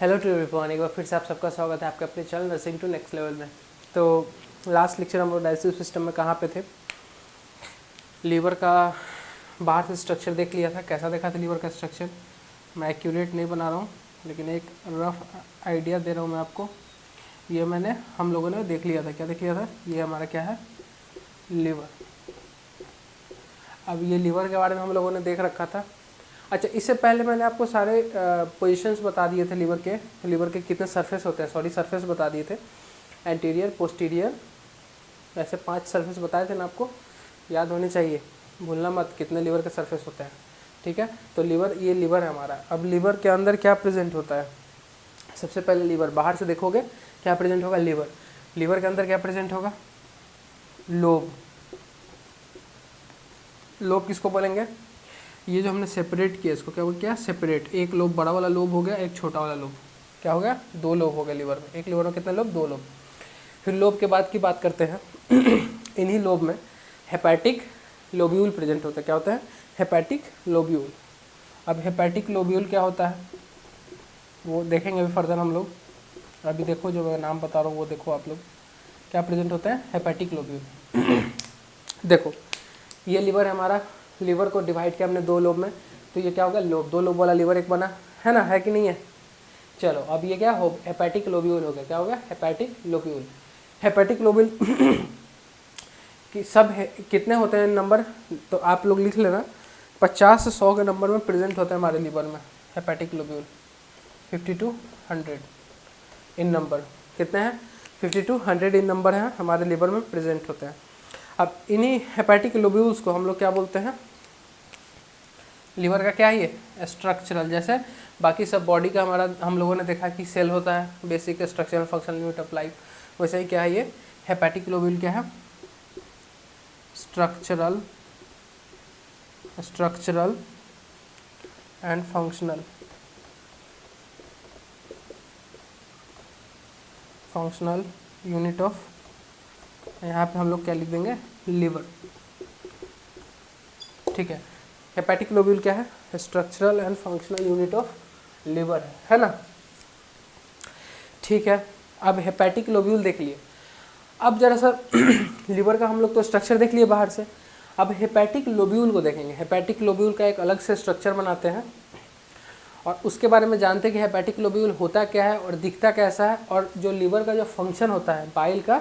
Hello to everyone, एक बार फिर से आप सबका स्वागत है आपके अपने channel nursing to next level में। तो लास्ट लेक्चर हम लोग डाइजेस्टिव सिस्टम में कहाँ पे थे? लीवर का बाहर से स्ट्रक्चर देख लिया था। कैसा देखा था लीवर का स्ट्रक्चर? मैं एक्यूरेट नहीं बना रहा हूँ, लेकिन एक रफ आइडिया दे रहा हूँ मैं आपको। ये हम लोगों ने देख लिया था। क्या देख लिया था? ये हमारा क्या है? लीवर। अब ये लीवर के बारे में हम लोगों ने देख रखा था। अच्छा, इससे पहले मैंने आपको सारे पोजीशंस बता दिए थे लीवर के कितने सरफेस होते हैं। सरफेस बता दिए थे, एंटीरियर, पोस्टीरियर, ऐसे 5 सरफेस बताए थे ना आपको। याद होने चाहिए, भूलना मत कितने लीवर के सरफेस होते हैं। ठीक है, तो ये लीवर है हमारा। अब लीवर के अंदर क्या प्रेजेंट होता है? सबसे पहले लीवर बाहर से देखोगे क्या प्रेजेंट होगा? लीवर के अंदर क्या प्रेजेंट होगा? लोब किसको बोलेंगे? ये जो हमने सेपरेट किया, इसको क्या बोल किया? सेपरेट। एक लोब बड़ा वाला लोब हो गया, एक छोटा वाला लोब। क्या हो गया? 2 लोब हो गए लीवर में। एक लीवर में कितने लोब? 2 लोब। फिर लोब के बाद की बात करते हैं। इन्हीं लोब में हेपेटिक लोब्यूल प्रेजेंट होता है। क्या होता है? Hepatic lobule. अब हेपेटिक लोब्यूल क्या होता है वो देखेंगे अभी फर्दर हम लोग। अभी देखो, जो मैं नाम बता रहा हूँ वो देखो आप लोग, क्या प्रेजेंट होता है? Hepatic lobule. देखो, ये लीवर है हमारा। लीवर को डिवाइड किया हमने 2 लोब में, तो ये क्या होगा? लोब। 2 लोब वाला लीवर एक बना, है ना? है कि नहीं है? चलो, अब ये क्या हो? हेपेटिक लोब्यूल हो गया। क्या हो गया? Hepatic lobule. हेपेटिक लोब्यूल कि कितने होते हैं नंबर? तो आप लोग लिख लेना, 50 से 100 के नंबर में प्रेजेंट होता है हमारे लीवर में hepatic lobule. 50 to 100 in number. कितने हैं? 50 to 100 इन नंबर हैं हमारे लीवर में प्रेजेंट होते हैं। अब इन्हीं हेपेटिक लोब्यूल्स को हम लोग क्या बोलते हैं? लीवर का क्या है ये? स्ट्रक्चरल। जैसे बाकी सब बॉडी का हमारा हम लोगों ने देखा कि सेल होता है, basic structural functional unit of life, वैसे ही क्या है ये? हेपेटिक लोब्यूल क्या है? Structural and functional unit of, यहाँ पे हम लोग क्या लिख देंगे? लीवर। ठीक है, हेपेटिक लोब्यूल क्या है? Structural and functional unit of liver है ना? ठीक है, अब हेपेटिक लोब्यूल देख लिए। अब जरा सा लीवर का हम लोग तो स्ट्रक्चर देख लिए बाहर से। अब हेपेटिक लोब्यूल को देखेंगे। हेपेटिक लोब्यूल का एक अलग से स्ट्रक्चर बनाते हैं और उसके बारे में जानते हैं कि हेपेटिक लोब्यूल होता क्या है और दिखता कैसा है, और जो लीवर का जो फंक्शन होता है, बाइल का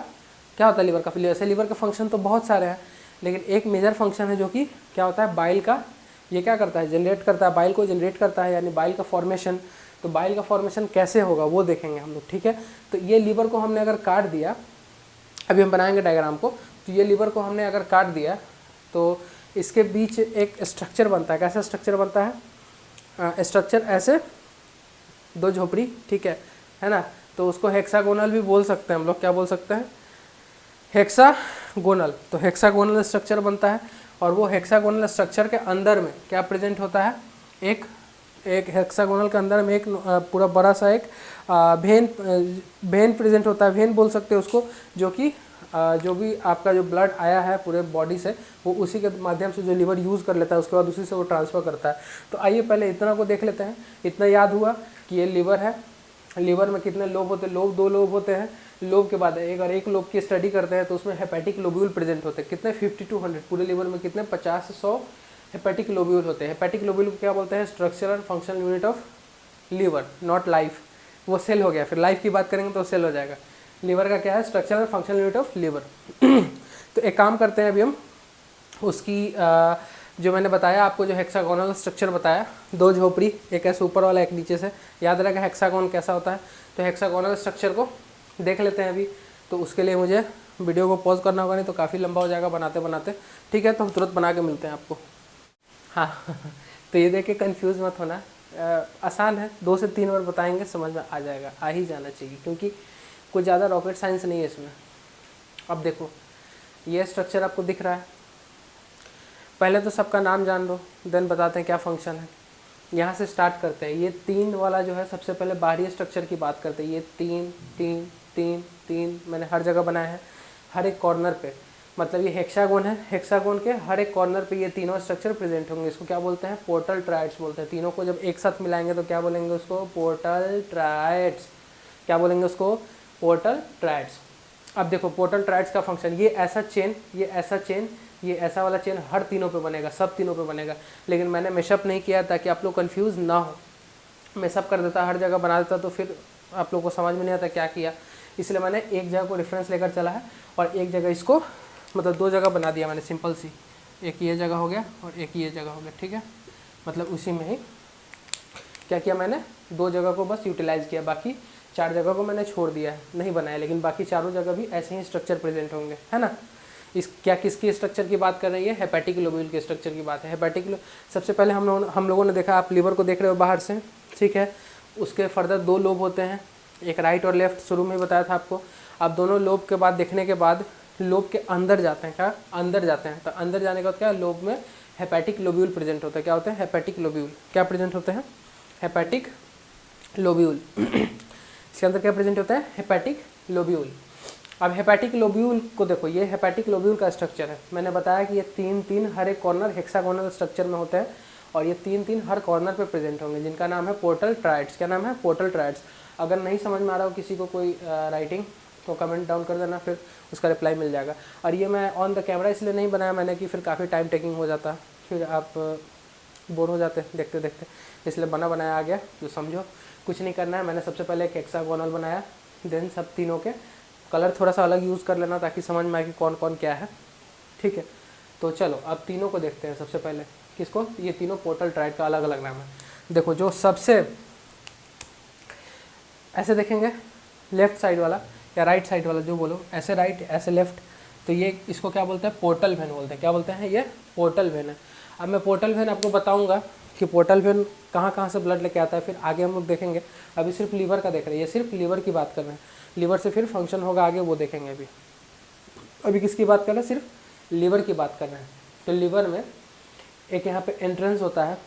क्या होता है लीवर का? वैसे लीवर का फंक्शन तो बहुत सारे हैं, लेकिन एक मेजर फंक्शन है जो कि क्या होता है? बाइल का। ये क्या करता है? जनरेट करता है, बाइल को जनरेट करता है, यानी बाइल का फॉर्मेशन। तो बाइल का फॉर्मेशन कैसे होगा वो देखेंगे हम लोग। ठीक है, तो ये लीवर को हमने अगर काट दिया, अभी हम बनाएंगे डायग्राम को, तो ये लीवर को हमने अगर काट दिया तो इसके बीच एक स्ट्रक्चर बनता है। कैसा स्ट्रक्चर बनता है? स्ट्रक्चर ऐसे 2 झोपड़ी, ठीक है ना? तो उसको हेक्सागोनल भी बोल सकते हैं हम लोग। क्या बोल सकते हैं? हेक्सागोनल। तो हेक्सागोनल स्ट्रक्चर बनता है, और वो हेक्सागोनल स्ट्रक्चर के अंदर में क्या प्रेजेंट होता है? एक हेक्सागोनल के अंदर में एक पूरा बड़ा सा एक वेन प्रेजेंट होता है। वेन बोल सकते हैं उसको, जो कि जो भी आपका जो ब्लड आया है पूरे बॉडी से, वो उसी के माध्यम से जो लीवर यूज़ कर लेता है, उसके बाद उसी से वो ट्रांसफ़र करता है। तो आइए पहले इतना को देख लेते हैं। इतना याद हुआ कि ये लीवर है। लीवर में कितने लोब होते हैं? 2 लोब होते हैं। लोब के बाद अगर एक लोब की स्टडी करते हैं तो उसमें हेपेटिक लोब्यूल प्रेजेंट होते हैं। कितने? 50 to 100। पूरे लीवर में कितने? 50 से 100 हेपेटिक लोब्यूल होते हैं। हेपेटिक लोब्यूल को क्या बोलते हैं? Structural functional unit of liver, not life. वो सेल हो गया, फिर लाइफ की बात करेंगे तो सेल हो जाएगा। लीवर का क्या है? Structural functional unit of liver. तो एक काम करते हैं अभी हम उसकी जो मैंने बताया आपको, जो हेक्सागोनल स्ट्रक्चर बताया, 2 झोपड़ी, एक ऐसे ऊपर वाला, एक नीचे से। याद रहेगा हेक्सागोन कैसा होता है। तो हेक्सागोनल स्ट्रक्चर को देख लेते हैं अभी। तो उसके लिए मुझे वीडियो को पॉज करना होगा, नहीं तो काफ़ी लंबा हो जाएगा बनाते बनाते। ठीक है, तो हम तुरंत बना के मिलते हैं आपको। हाँ तो ये देख के कन्फ्यूज़ मत होना, आसान है। 2 से 3 बार बताएंगे, समझ में आ जाएगा, आ ही जाना चाहिए, क्योंकि कुछ ज़्यादा रॉकेट साइंस नहीं है इसमें। अब देखो, ये स्ट्रक्चर आपको दिख रहा है। पहले तो सबका नाम जान लो, देन बताते हैं क्या फंक्शन है। यहाँ से स्टार्ट करते हैं। ये 3 वाला जो है, सबसे पहले बाहरी स्ट्रक्चर की बात करते हैं। ये 3 3 3 3 मैंने हर जगह बनाया है, हर एक कॉर्नर पे। मतलब ये हेक्सागोन है, हेक्सागोन के हर एक कॉर्नर पे ये तीनों स्ट्रक्चर प्रेजेंट होंगे। इसको क्या बोलते हैं? पोर्टल ट्राइड्स बोलते हैं। तीनों को जब एक साथ मिलाएंगे तो क्या बोलेंगे उसको? Portal triads. क्या बोलेंगे उसको? Portal triads. अब देखो पोर्टल ट्राइड्स का फंक्शन, ये ऐसा चेन, ये ऐसा चेन, ये ऐसा वाला चेन हर तीनों पे बनेगा, सब तीनों पे बनेगा। लेकिन मैंने मेशअप नहीं किया ताकि आप लोग कंफ्यूज ना हो। मेशअप कर देता, हर जगह बना देता तो फिर आप लोग को समझ में नहीं आता क्या किया। इसलिए मैंने एक जगह को रेफरेंस लेकर चला है और एक जगह इसको, मतलब दो जगह बना दिया मैंने, सिंपल सी। एक ये जगह हो गया और एक ये जगह हो गया, ठीक है। मतलब उसी में ही क्या किया मैंने, दो जगह को बस यूटिलाइज़ किया, बाकी चार जगह को मैंने छोड़ दिया है, नहीं बनाया। लेकिन बाकी चारों जगह भी ऐसे ही स्ट्रक्चर प्रेजेंट होंगे, है ना। इस क्या किसकी स्ट्रक्चर की बात कर रही है? हेपेटिक लोब्यूल के स्ट्रक्चर की बात है। हेपेटिक, सबसे पहले हम लोगों ने देखा, आप लीवर को देख रहे हो बाहर से, ठीक है। उसके फर्दर दो लोब होते हैं, एक राइट और लेफ्ट, शुरू में बताया था आपको। आप दोनों लोब के बाद देखने के बाद लोब के अंदर जाते हैं, क्या अंदर जाते हैं, तो अंदर जाने के बाद क्या लोब में हेपेटिक लोब्यूल प्रेजेंट होता है। क्या होते हैं? Hepatic lobule. क्या प्रेजेंट होते हैं? Hepatic lobule. इसके अंदर क्या प्रेजेंट होता है? Hepatic lobule. अब हेपेटिक लोब्यूल को देखो, ये हेपेटिक लोब्यूल का स्ट्रक्चर है। मैंने बताया कि ये तीन तीन हर एक कॉर्नर हेक्सागोनल स्ट्रक्चर में होते हैं और ये तीन तीन हर कॉर्नर पे प्रेजेंट होंगे, जिनका नाम है पोर्टल ट्राइड्स। क्या नाम है? Portal triads. अगर नहीं समझ में आ रहा हो किसी को कोई राइटिंग, तो कमेंट डाउन कर देना, फिर उसका रिप्लाई मिल जाएगा। और ये मैं ऑन द कैमरा इसलिए नहीं बनाया मैंने कि फिर काफ़ी टाइम टेकिंग हो जाता, फिर आप बोर हो जाते देखते देखते, इसलिए बना बनाया आ गया। तो समझो कुछ नहीं करना है, मैंने सबसे पहले एक हेक्सागोनल बनाया, देन सब तीनों के कलर थोड़ा सा अलग यूज़ कर लेना ताकि समझ में आए कि कौन कौन क्या है, ठीक है। तो चलो अब तीनों को देखते हैं। सबसे पहले किसको? ये तीनों पोर्टल ट्राइड का अलग अलग नाम है। देखो जो सबसे ऐसे देखेंगे, लेफ्ट साइड वाला या राइट साइड वाला, जो बोलो, ऐसे राइट ऐसे लेफ्ट, तो ये इसको क्या बोलते हैं? पोर्टल वेन बोलते हैं। क्या बोलते हैं? ये पोर्टल वेन है। अब मैं पोर्टल वेन आपको बताऊंगा कि पोर्टल वेन कहाँ कहाँ से ब्लड लेके आता है, फिर आगे हम लोग देखेंगे। अभी सिर्फ लीवर का देख रहे हैं, ये सिर्फ लीवर की बात कर रहे हैं। लीवर से फिर फंक्शन होगा आगे, वो देखेंगे। अभी किसकी बात कर रहे हैं? सिर्फ लीवर की बात कर रहे हैं। तो लीवर में एक यहाँ पे एंट्रेंस होता है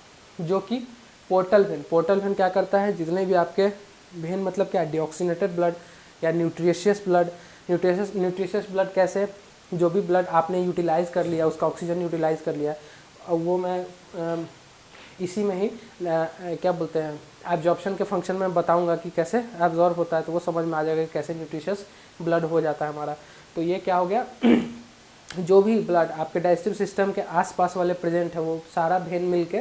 जो कि पोर्टल वेन। पोर्टल वेन क्या करता है? जितने भी आपके वेन, मतलब क्या, डीऑक्सीनेटेड ब्लड या न्यूट्रिशियस ब्लड। न्यूट्रिशियस ब्लड कैसे? जो भी ब्लड आपने यूटिलाइज़ कर लिया, उसका ऑक्सीजन यूटिलाइज़ कर लिया, और वो मैं इसी में ही क्या बोलते हैं, एब्जॉर्प्शन के फंक्शन में बताऊंगा कि कैसे एब्जॉर्ब होता है, तो वो समझ में आ जाएगा कि कैसे न्यूट्रिशियस ब्लड हो जाता है हमारा। तो ये क्या हो गया, जो भी ब्लड आपके डाइजेस्टिव सिस्टम के आसपास वाले प्रेजेंट है, वो सारा वेन मिलके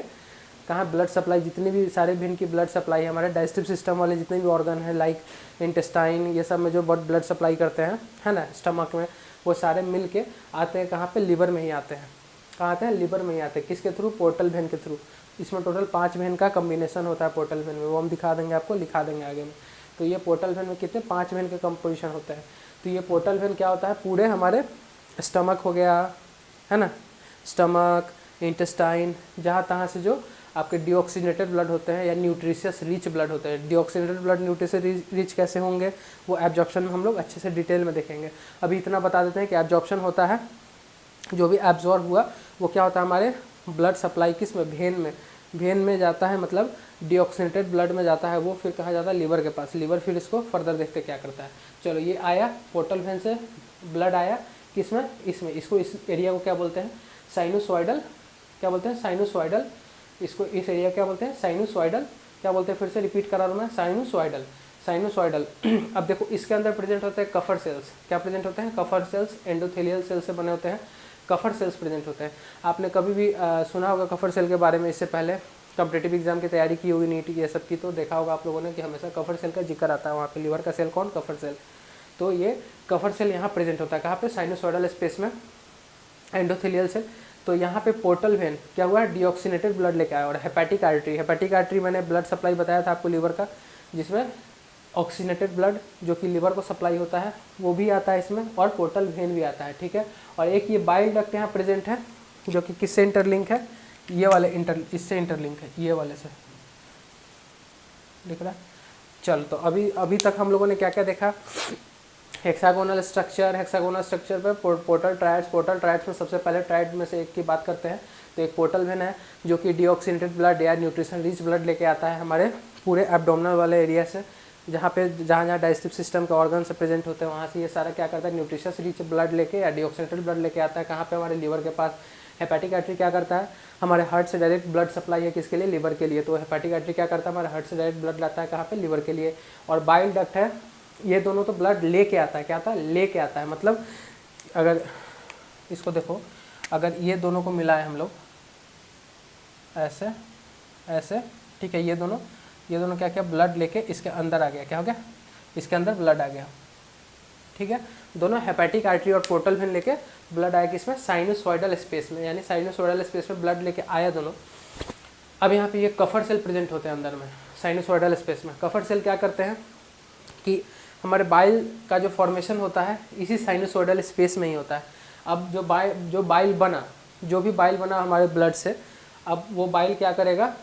कहाँ ब्लड सप्लाई, जितनी भी सारे वेन की ब्लड सप्लाई है हमारे डाइजेस्टिव सिस्टम वाले जितने भी ऑर्गन हैं, लाइक इंटेस्टाइन, ये सब में जो ब्लड सप्लाई करते हैं, है ना, स्टमक में, वो सारे मिल के आते हैं कहाँ पे? लिवर में ही आते हैं। कहाँ आते हैं? लिवर में ही आते हैं। किसके थ्रू? पोर्टल वेन के थ्रू। इसमें टोटल 5 वेन का कम्बिनेशन होता है पोर्टल वेन में, वो हम दिखा देंगे आपको, लिखा देंगे आगे में। तो ये पोर्टल वेन में कितने? 5 वेन का कंपोजिशन होता है। तो ये पोर्टल वेन क्या होता है? पूरे हमारे स्टमक हो गया, है ना, स्टमक, इंटेस्टाइन, जहाँ तहाँ से जो आपके डीऑक्सीनेटेड ब्लड होते हैं या न्यूट्रिशियस रिच ब्लड होते हैं। डीऑक्सीनेटेड ब्लड न्यूट्रिशियस रिच कैसे होंगे, वो एब्जॉर्प्शन में हम लोग अच्छे से डिटेल में देखेंगे। अभी इतना बता देते हैं कि एब्जॉर्प्शन होता है, जो भी एब्जॉर्ब हुआ वो क्या होता है, हमारे ब्लड सप्लाई किस में? वेन में। वेन में जाता है, मतलब डीऑक्सीनेटेड ब्लड में जाता है, वो फिर कहाँ जाता है? लिवर के पास। लिवर फिर इसको फर्दर देखते क्या करता है। चलो ये आया पोर्टल वेन से ब्लड आया किस में? इसमें। इसको, इस एरिया को क्या बोलते हैं? साइनोसॉइडल। क्या बोलते हैं? साइनोसॉइडल। इसको, इस एरिया क्या बोलते हैं? साइनोसॉइडल। क्या बोलते हैं? फिर से रिपीट करा रहा हूँ मैं, साइनोसॉइडल। साइनोसॉइडल। अब देखो इसके अंदर प्रेजेंट होते हैं कफर सेल्स। क्या प्रेजेंट होते हैं? Kupffer cells. एंडोथेलियल सेल से बने होते हैं, कफर सेल्स प्रेजेंट होते हैं। आपने कभी भी सुना होगा कफर सेल के बारे में, इससे पहले कॉम्पिटिटिव एग्जाम की तैयारी की होगी, नीट ये सब की, तो देखा होगा आप लोगों ने कि हमेशा कफर सेल का जिक्र आता है वहाँ पे। लिवर का सेल कौन? कफर सेल। तो ये कफर सेल यहाँ प्रेजेंट होता है, कहाँ पे? साइनोसॉइडल स्पेस में। Endothelial cell. तो यहाँ पे पोर्टल वेन क्या हुआ? डीऑक्सीनेटेड ब्लड लेके आया। और हेपेटिक आर्टरी, हेपेटिक आर्टरी मैंने ब्लड सप्लाई बताया था आपको लिवर का, जिसमें ऑक्सीनेटेड ब्लड जो कि लिवर को सप्लाई होता है वो भी आता है इसमें, और पोर्टल वेन भी आता है, ठीक है। और एक ये बाइल डक्ट यहाँ प्रेजेंट है, जो कि किससे इंटरलिंक है? ये वाले इससे इंटरलिंक है, ये वाले से, दिख रहा है। चल, तो अभी तक हम लोगों ने क्या क्या देखा? Hexagonal structure. हेक्सागोनल स्ट्रक्चर पे पोर्टल ट्राइड्स। पोर्टल ट्राइड्स में सबसे पहले ट्राइड में से एक की बात करते हैं। तो एक पोर्टल वेन है जो कि डीऑक्सीनेटेड ब्लड या न्यूट्रिशन रिच ब्लड लेके आता है हमारे पूरे एब्डोमिनल वाले एरिया से, जहाँ जहाँ डाइजेस्टिव सिस्टम के ऑर्गन से प्रेजेंट होते हैं वहाँ से ये सारा क्या करता है, न्यूट्रिशियस रिच ब्लड लेके या डीऑक्सीनेटेड ब्लड लेके आता है। कहाँ पे, हमारे लीवर के पास। हेपेटिक आर्टरी क्या करता है, हमारे हार्ट से डायरेक्ट ब्लड सप्लाई है किसके लिए, लिवर के लिए। तो हेपेटिक आर्टरी क्या करता है, हमारे हार्ट से डायरेक्ट ब्लड लाता है कहाँ पे, लिवर के लिए। और बाइल डक्ट है, ये दोनों तो ब्लड लेके आता है, क्या आता है, लेके आता है। मतलब अगर इसको देखो, अगर ये दोनों को मिलाए हम लोग ऐसे ऐसे, ठीक है, ये दोनों क्या किया, ब्लड लेके इसके अंदर आ गया, क्या हो गया, इसके अंदर ब्लड आ गया, ठीक है। दोनों हेपेटिक आर्टरी और पोर्टल वेन लेके ब्लड आया किसमें, साइनोसॉइडल स्पेस में, यानी साइनोसॉइडल स्पेस में ब्लड लेके आया दोनों। अब यहाँ पे ये कफर सेल प्रेजेंट होते हैं अंदर में साइनोसॉइडल स्पेस में। कफर सेल क्या करते हैं कि हमारे बाइल का जो फॉर्मेशन होता है इसी साइनोसॉइडल स्पेस में ही होता है। अब जो बाइल बना, जो भी बाइल बना हमारे ब्लड से, अब वो बाइल क्या करेगा,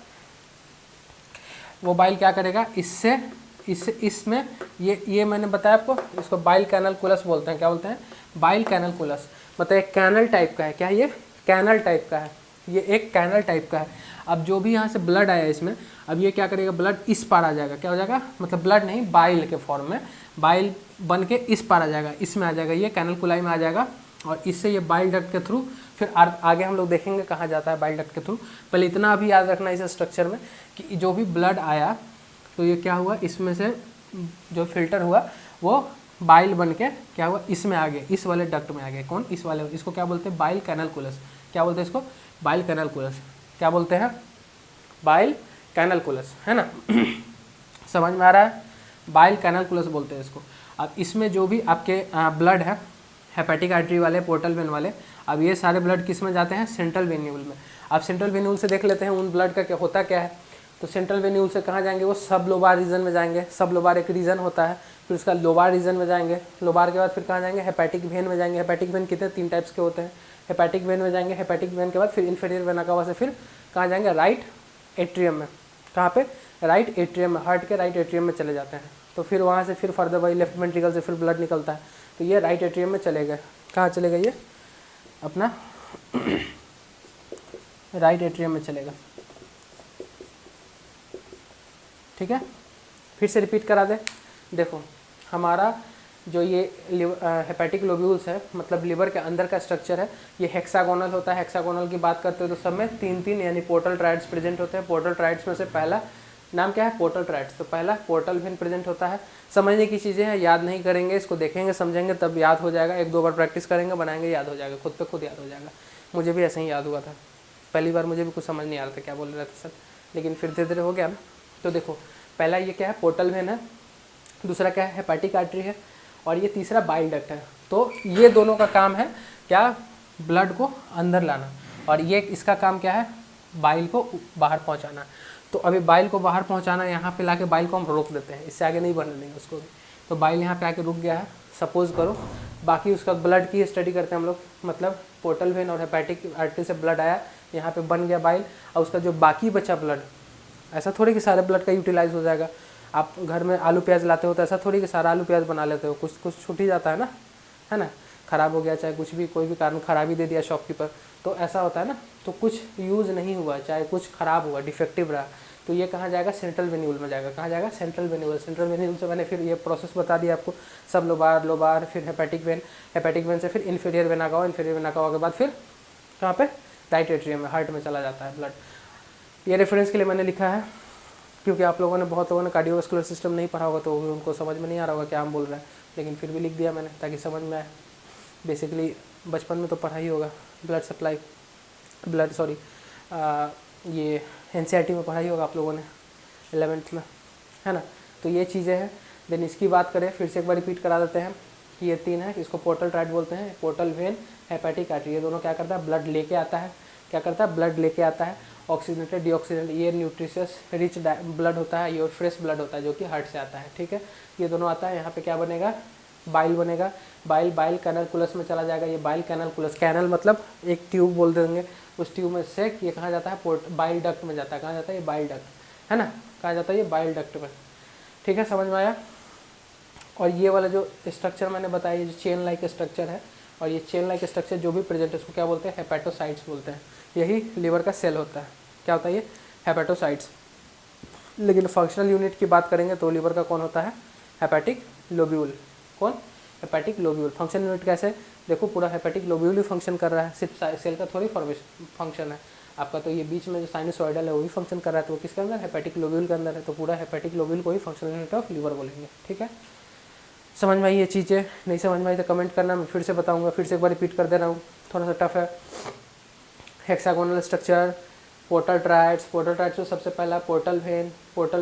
इसमें ये मैंने बताया आपको, इसको बाइल कैनलकुलस बोलते हैं। क्या बोलते हैं, बाइल कैनलकुलस। मतलब एक कैनल टाइप का है, क्या है ये, कैनल टाइप का है, ये एक कैनल टाइप का है। अब जो भी यहाँ से ब्लड आया इसमें, अब ये क्या करेगा, ब्लड इस पार आ जाएगा, क्या हो जाएगा, मतलब ब्लड नहीं, बाइल के फॉर्म में, बाइल बन के इस पार आ जाएगा, इसमें आ जाएगा, ये कैनलकुलाई में आ जाएगा। और इससे ये बाइल डक्ट के थ्रू फिर आगे हम लोग देखेंगे कहाँ जाता है बाइल डक्ट के थ्रू। पहले इतना अभी याद रखना इस स्ट्रक्चर में कि जो भी ब्लड आया तो ये क्या हुआ, इसमें से जो फिल्टर हुआ वो बाइल बन के क्या हुआ, इसमें आ गया, इस वाले डक्ट में आ गया। कौन, इस वाले, इसको क्या बोलते हैं, बाइल कैनलकुलस। क्या बोलते हैं इसको, बाइल कैनलकुलस। क्या बोलते हैं, बाइल कैनलकुलस, है ना। समझ में आ रहा है, बाइल कैनलकुलस बोलते हैं इसको। अब इसमें जो भी आपके ब्लड है, हेपेटिक आर्टरी वाले, पोर्टल वेन वाले, अब ये सारे ब्लड किस में जाते हैं, सेंट्रल वेन्यूल में। अब सेंट्रल वेन्यूल से देख लेते हैं उन ब्लड का क्या होता क्या है। तो सेंट्रल वेन्यूल से कहाँ जाएंगे, वो सब लोबार रीजन में जाएंगे। सब लोबार एक रीजन होता है, फिर उसका लोबार रीजन में जाएंगे। लोबार के बाद फिर कहाँ जाएंगे, हेपेटिक वेन में जाएंगे। हेपेटिक वेन कितने, 3 टाइप्स के होते हैं। हेपेटिक वेन में जाएंगे, हेपेटिक वेन के बाद फिर इन्फीरियर वेना का से फिर कहाँ जाएंगे, राइट एट्रियम में। कहाँ पे, राइट एट्रियम में, हार्ट के राइट एट्रियम में चले जाते हैं। तो फिर वहाँ से फिर फर्दर वही लेफ्ट वेंट्रिकल से फिर ब्लड निकलता है। तो ये राइट एट्रियम में चले गए। कहाँ चले गए, ये अपना राइट एट्रियम में चलेगा, ठीक है। फिर से रिपीट करा दे, देखो हमारा जो ये हेपेटिक लोब्यूल्स है, मतलब लिवर के अंदर का स्ट्रक्चर है, ये हेक्सागोनल होता है। हेक्सागोनल की बात करते हो तो सब में 3-3 यानी पोर्टल ट्राइड्स प्रेजेंट होते हैं। पोर्टल ट्राइड्स में से पहला नाम क्या है, पोर्टल ट्राइड्स। तो पहला पोर्टल वेन प्रेजेंट होता है। समझने की चीज़ें हैं, याद नहीं करेंगे, इसको देखेंगे समझेंगे तब याद हो जाएगा। 1-2 बार प्रैक्टिस करेंगे, बनाएंगे, याद हो जाएगा, खुद पे खुद याद हो जाएगा। मुझे भी ऐसे ही याद हुआ था, पहली बार मुझे भी कुछ समझ नहीं आ रहा था क्या बोल रहे थे सर, लेकिन फिर धीरे धीरे हो गया ना। तो देखो पहला ये क्या है, पोर्टल वेन है, दूसरा क्या है, हेपेटिक आर्टरी है, और ये तीसरा बाइल डक्ट है। तो ये दोनों का काम है क्या, ब्लड को अंदर लाना, और ये इसका काम क्या है, बाइल को बाहर पहुंचाना। तो अभी बाइल को बाहर पहुंचाना, यहाँ पे लाके बाइल को हम रोक देते हैं, इससे आगे नहीं बढ़ने देंगे उसको भी। तो बाइल यहाँ पे आके रुक गया है, सपोज करो। बाकी उसका ब्लड की स्टडी करते हैं हम लोग, मतलब पोर्टल वेन और हेपेटिक आर्टरी से ब्लड आया, यहाँ पे बन गया बाइल, और उसका जो बाकी बचा ब्लड, ऐसा थोड़ी कि सारे ब्लड का यूटिलाइज हो जाएगा। आप घर में आलू प्याज लाते हो तो ऐसा थोड़ी कि सारा आलू प्याज बना लेते हो, कुछ कुछ छूट ही जाता है ना, है ना। ख़राब हो गया, चाहे कुछ भी, कोई भी कारण खराबी दे दिया शॉपकीपर, तो ऐसा होता है ना। तो कुछ यूज़ नहीं हुआ, चाहे कुछ ख़राब हुआ, डिफेक्टिव रहा, तो ये कहाँ जाएगा, सेंट्रल वेन्यूल में जाएगा। कहाँ जाएगा, सेंट्रल वेन्यूल। सेंट्रल वेन्यूल से मैंने फिर ये प्रोसेस बता दिया आपको, सब लोबार फिर हेपेटिक वेन, हेपेटिक वेन से फिर इन्फीरियर वेना का, इन्फीरियर वेना का के बाद फिर कहाँ पे, राइट एट्रियम में, हार्ट में चला जाता है ब्लड। ये रेफरेंस के लिए मैंने लिखा है, क्योंकि आप लोगों ने, बहुत लोगों ने कार्डियोवास्कुलर सिस्टम नहीं पढ़ा होगा तो उनको समझ में नहीं आ रहा होगा क्या हम बोल रहे हैं, लेकिन फिर भी लिख दिया मैंने ताकि समझ में आए। बेसिकली बचपन में तो पढ़ा ही होगा, ब्लड सप्लाई, ये एनसीईआरटी में पढ़ा ही होगा आप लोगों ने 11th में, है ना। तो ये चीज़ें हैं। देन इसकी बात करें, फिर से एक बार रिपीट करा देते हैं कि ये 3 है, इसको पोर्टल ट्राइड बोलते हैं, पोर्टल वेन, हेपेटिक आर्टरी। ये दोनों क्या करता है, ब्लड लेके आता है। क्या करता है, ब्लड लेके आता है, ऑक्सीजनेटेड डीऑक्सीजनेटेड, ये न्यूट्रिशियस रिच ब्लड होता है, ये और फ्रेश ब्लड होता है जो कि हार्ट से आता है, ठीक है। ये दोनों आता है, यहाँ पे क्या बनेगा, बाइल बनेगा। बाइल कैनलकुलस में चला जाएगा। ये बाइल कैनलकुलस, कैनल मतलब एक ट्यूब बोल देंगे, उस ट्यूब में से ये कहाँ जाता है, बाइल डक्ट में जाता है। कहाँ जाता है, ये बाइल डक्ट, है ना, कहाँ जाता है, ये बाइल डक्ट में, ठीक है, समझ में आया। और ये वाला जो स्ट्रक्चर मैंने बताया, ये जो चेन लाइक स्ट्रक्चर है, और ये चेन लाइक स्ट्रक्चर जो भी प्रेजेंट है उसको क्या बोलते हैं, हेपेटोसाइट्स बोलते हैं। यही लीवर का सेल होता है, क्या होता है ये, हेपेटोसाइट्स। लेकिन फंक्शनल यूनिट की बात करेंगे तो लीवर का कौन होता है, हेपेटिक लोब्यूल। कौन, हेपेटिक लोब्यूल। फंक्शन यूनिट कैसे, देखो पूरा हेपेटिक लोब्यूल ही फंक्शन कर रहा है, सिर्फ सेल का थोड़ी फॉर्मेशन फंक्शन है आपका। तो ये बीच में जो साइनसोइडल है वो भी फंक्शन कर रहा है, तो वो किसके अंदर, हेपेटिक लोब्यूल के अंदर है। तो पूरा हेपेटिक लोब्यूल को ही फंक्शनल यूनिट ऑफ लीवर बोलेंगे। ठीक है, समझ में आई ये चीज़ें, नहीं समझ में आई तो कमेंट करना, मैं फिर से बताऊंगा, फिर से एक बार रिपीट कर दे रहा हूँ, थोड़ा सा टफ है। हेक्सागोनल स्ट्रक्चर, पोर्टल ट्राइड्स तो सबसे पहला पोर्टल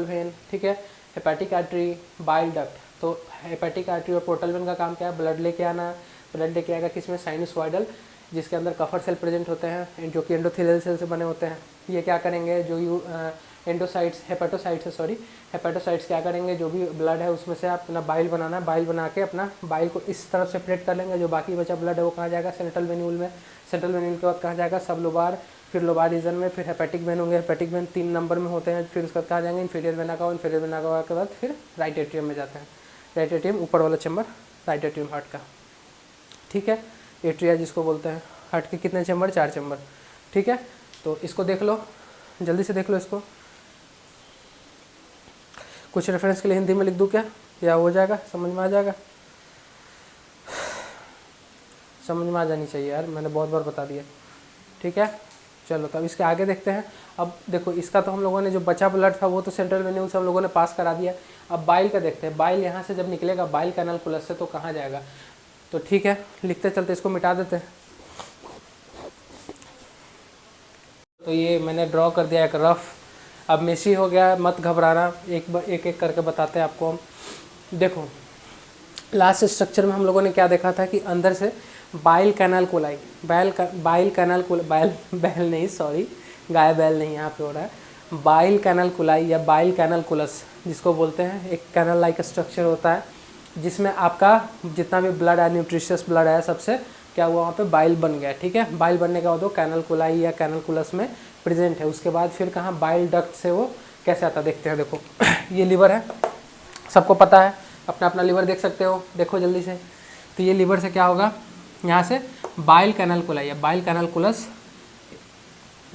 वेन, ठीक है। Hepatic artery, bile duct. तो हेपेटिक आर्टरी और पोर्टल वेन का काम क्या है, ब्लड लेके आना। ब्लड लेके आएगा किसमें, साइनसोइडल, जिसके अंदर कफर सेल प्रेजेंट होते हैं जो कि एंडोथेलियल सेल से बने होते हैं। ये क्या करेंगे, जो हेपेटोसाइट्स क्या करेंगे, जो भी ब्लड है उसमें से अपना बाइल बनाना, बाइल बना के अपना बाइल को इस तरफ सेपरेट कर लेंगे। जो बाकी बचा ब्लड है वो कहाँ जाएगा, सेंट्रल वेन्यूल में। सेंट्रल वेन्यूल के बाद कहाँ जाएगा, सब लोबार, फिर लोबार रीजन में, फिर हेपेटिक वेन होंगे। हेपेटिक वेन 3 नंबर में होते हैं। फिर उसके बाद कहाँ जाएंगे, इन्फीरियर वेना का, इन्फीरियर वेना का के बाद फिर राइट एट्रियम में जाते हैं। राइट एट्रियम ऊपर वाला चैम्बर, राइट एट्रियम हार्ट का। ठीक है, एट्रिया जिसको बोलते हैं। हार्ट के कितने चैम्बर, 4 चैम्बर। ठीक है, तो इसको देख लो, जल्दी से देख लो इसको। कुछ रेफरेंस के लिए हिंदी में लिख दूँ क्या, या हो जाएगा, समझ में आ जाएगा? समझ में आ जानी चाहिए यार, मैंने बहुत बार बता दिया। ठीक है, चलो तो अब इसके आगे देखते हैं। अब देखो इसका तो हम लोगों ने जो बचा ब्लड था वो तो सेंट्रल वेन्यूल से हम लोगों ने पास करा दिया। अब बाइल का देखते हैं। बाइल यहाँ से जब निकलेगा बाइल कैनालकुलस से तो कहाँ जाएगा, तो ठीक है लिखते चलते, इसको मिटा देते हैं। तो ये मैंने ड्रॉ कर दिया एक रफ। अब मेसी हो गया, मत घबराना, एक करके बताते हैं आपको हम। देखो लास्ट स्ट्रक्चर में हम लोगों ने क्या देखा था कि अंदर से बाइल कैनाल कोलाई, बैल नहीं, सॉरी गाय बैल नहीं यहाँ पे हो रहा है, बाइल कैनाल कोलाई या बाइल कैनाल कुलस जिसको बोलते हैं। एक कैनाल लाइक स्ट्रक्चर होता है जिसमें आपका जितना भी ब्लड है, न्यूट्रिशियस ब्लड है, सबसे क्या हुआ वहाँ पे बाइल बन गया। ठीक है, बाइल बनने के बाद वो कैनाल कोलाई या कैनाल कुलस में प्रेजेंट है। उसके बाद फिर कहाँ, बाइल डक्ट से वो कैसे आता देखते हैं। देखो ये लीवर है, सबको पता है, अपना अपना लीवर देख सकते हो, देखो जल्दी से। तो ये लीवर से क्या होगा, यहाँ से बाइल कैनाल कोलाई या बाइल कैनाल कुलस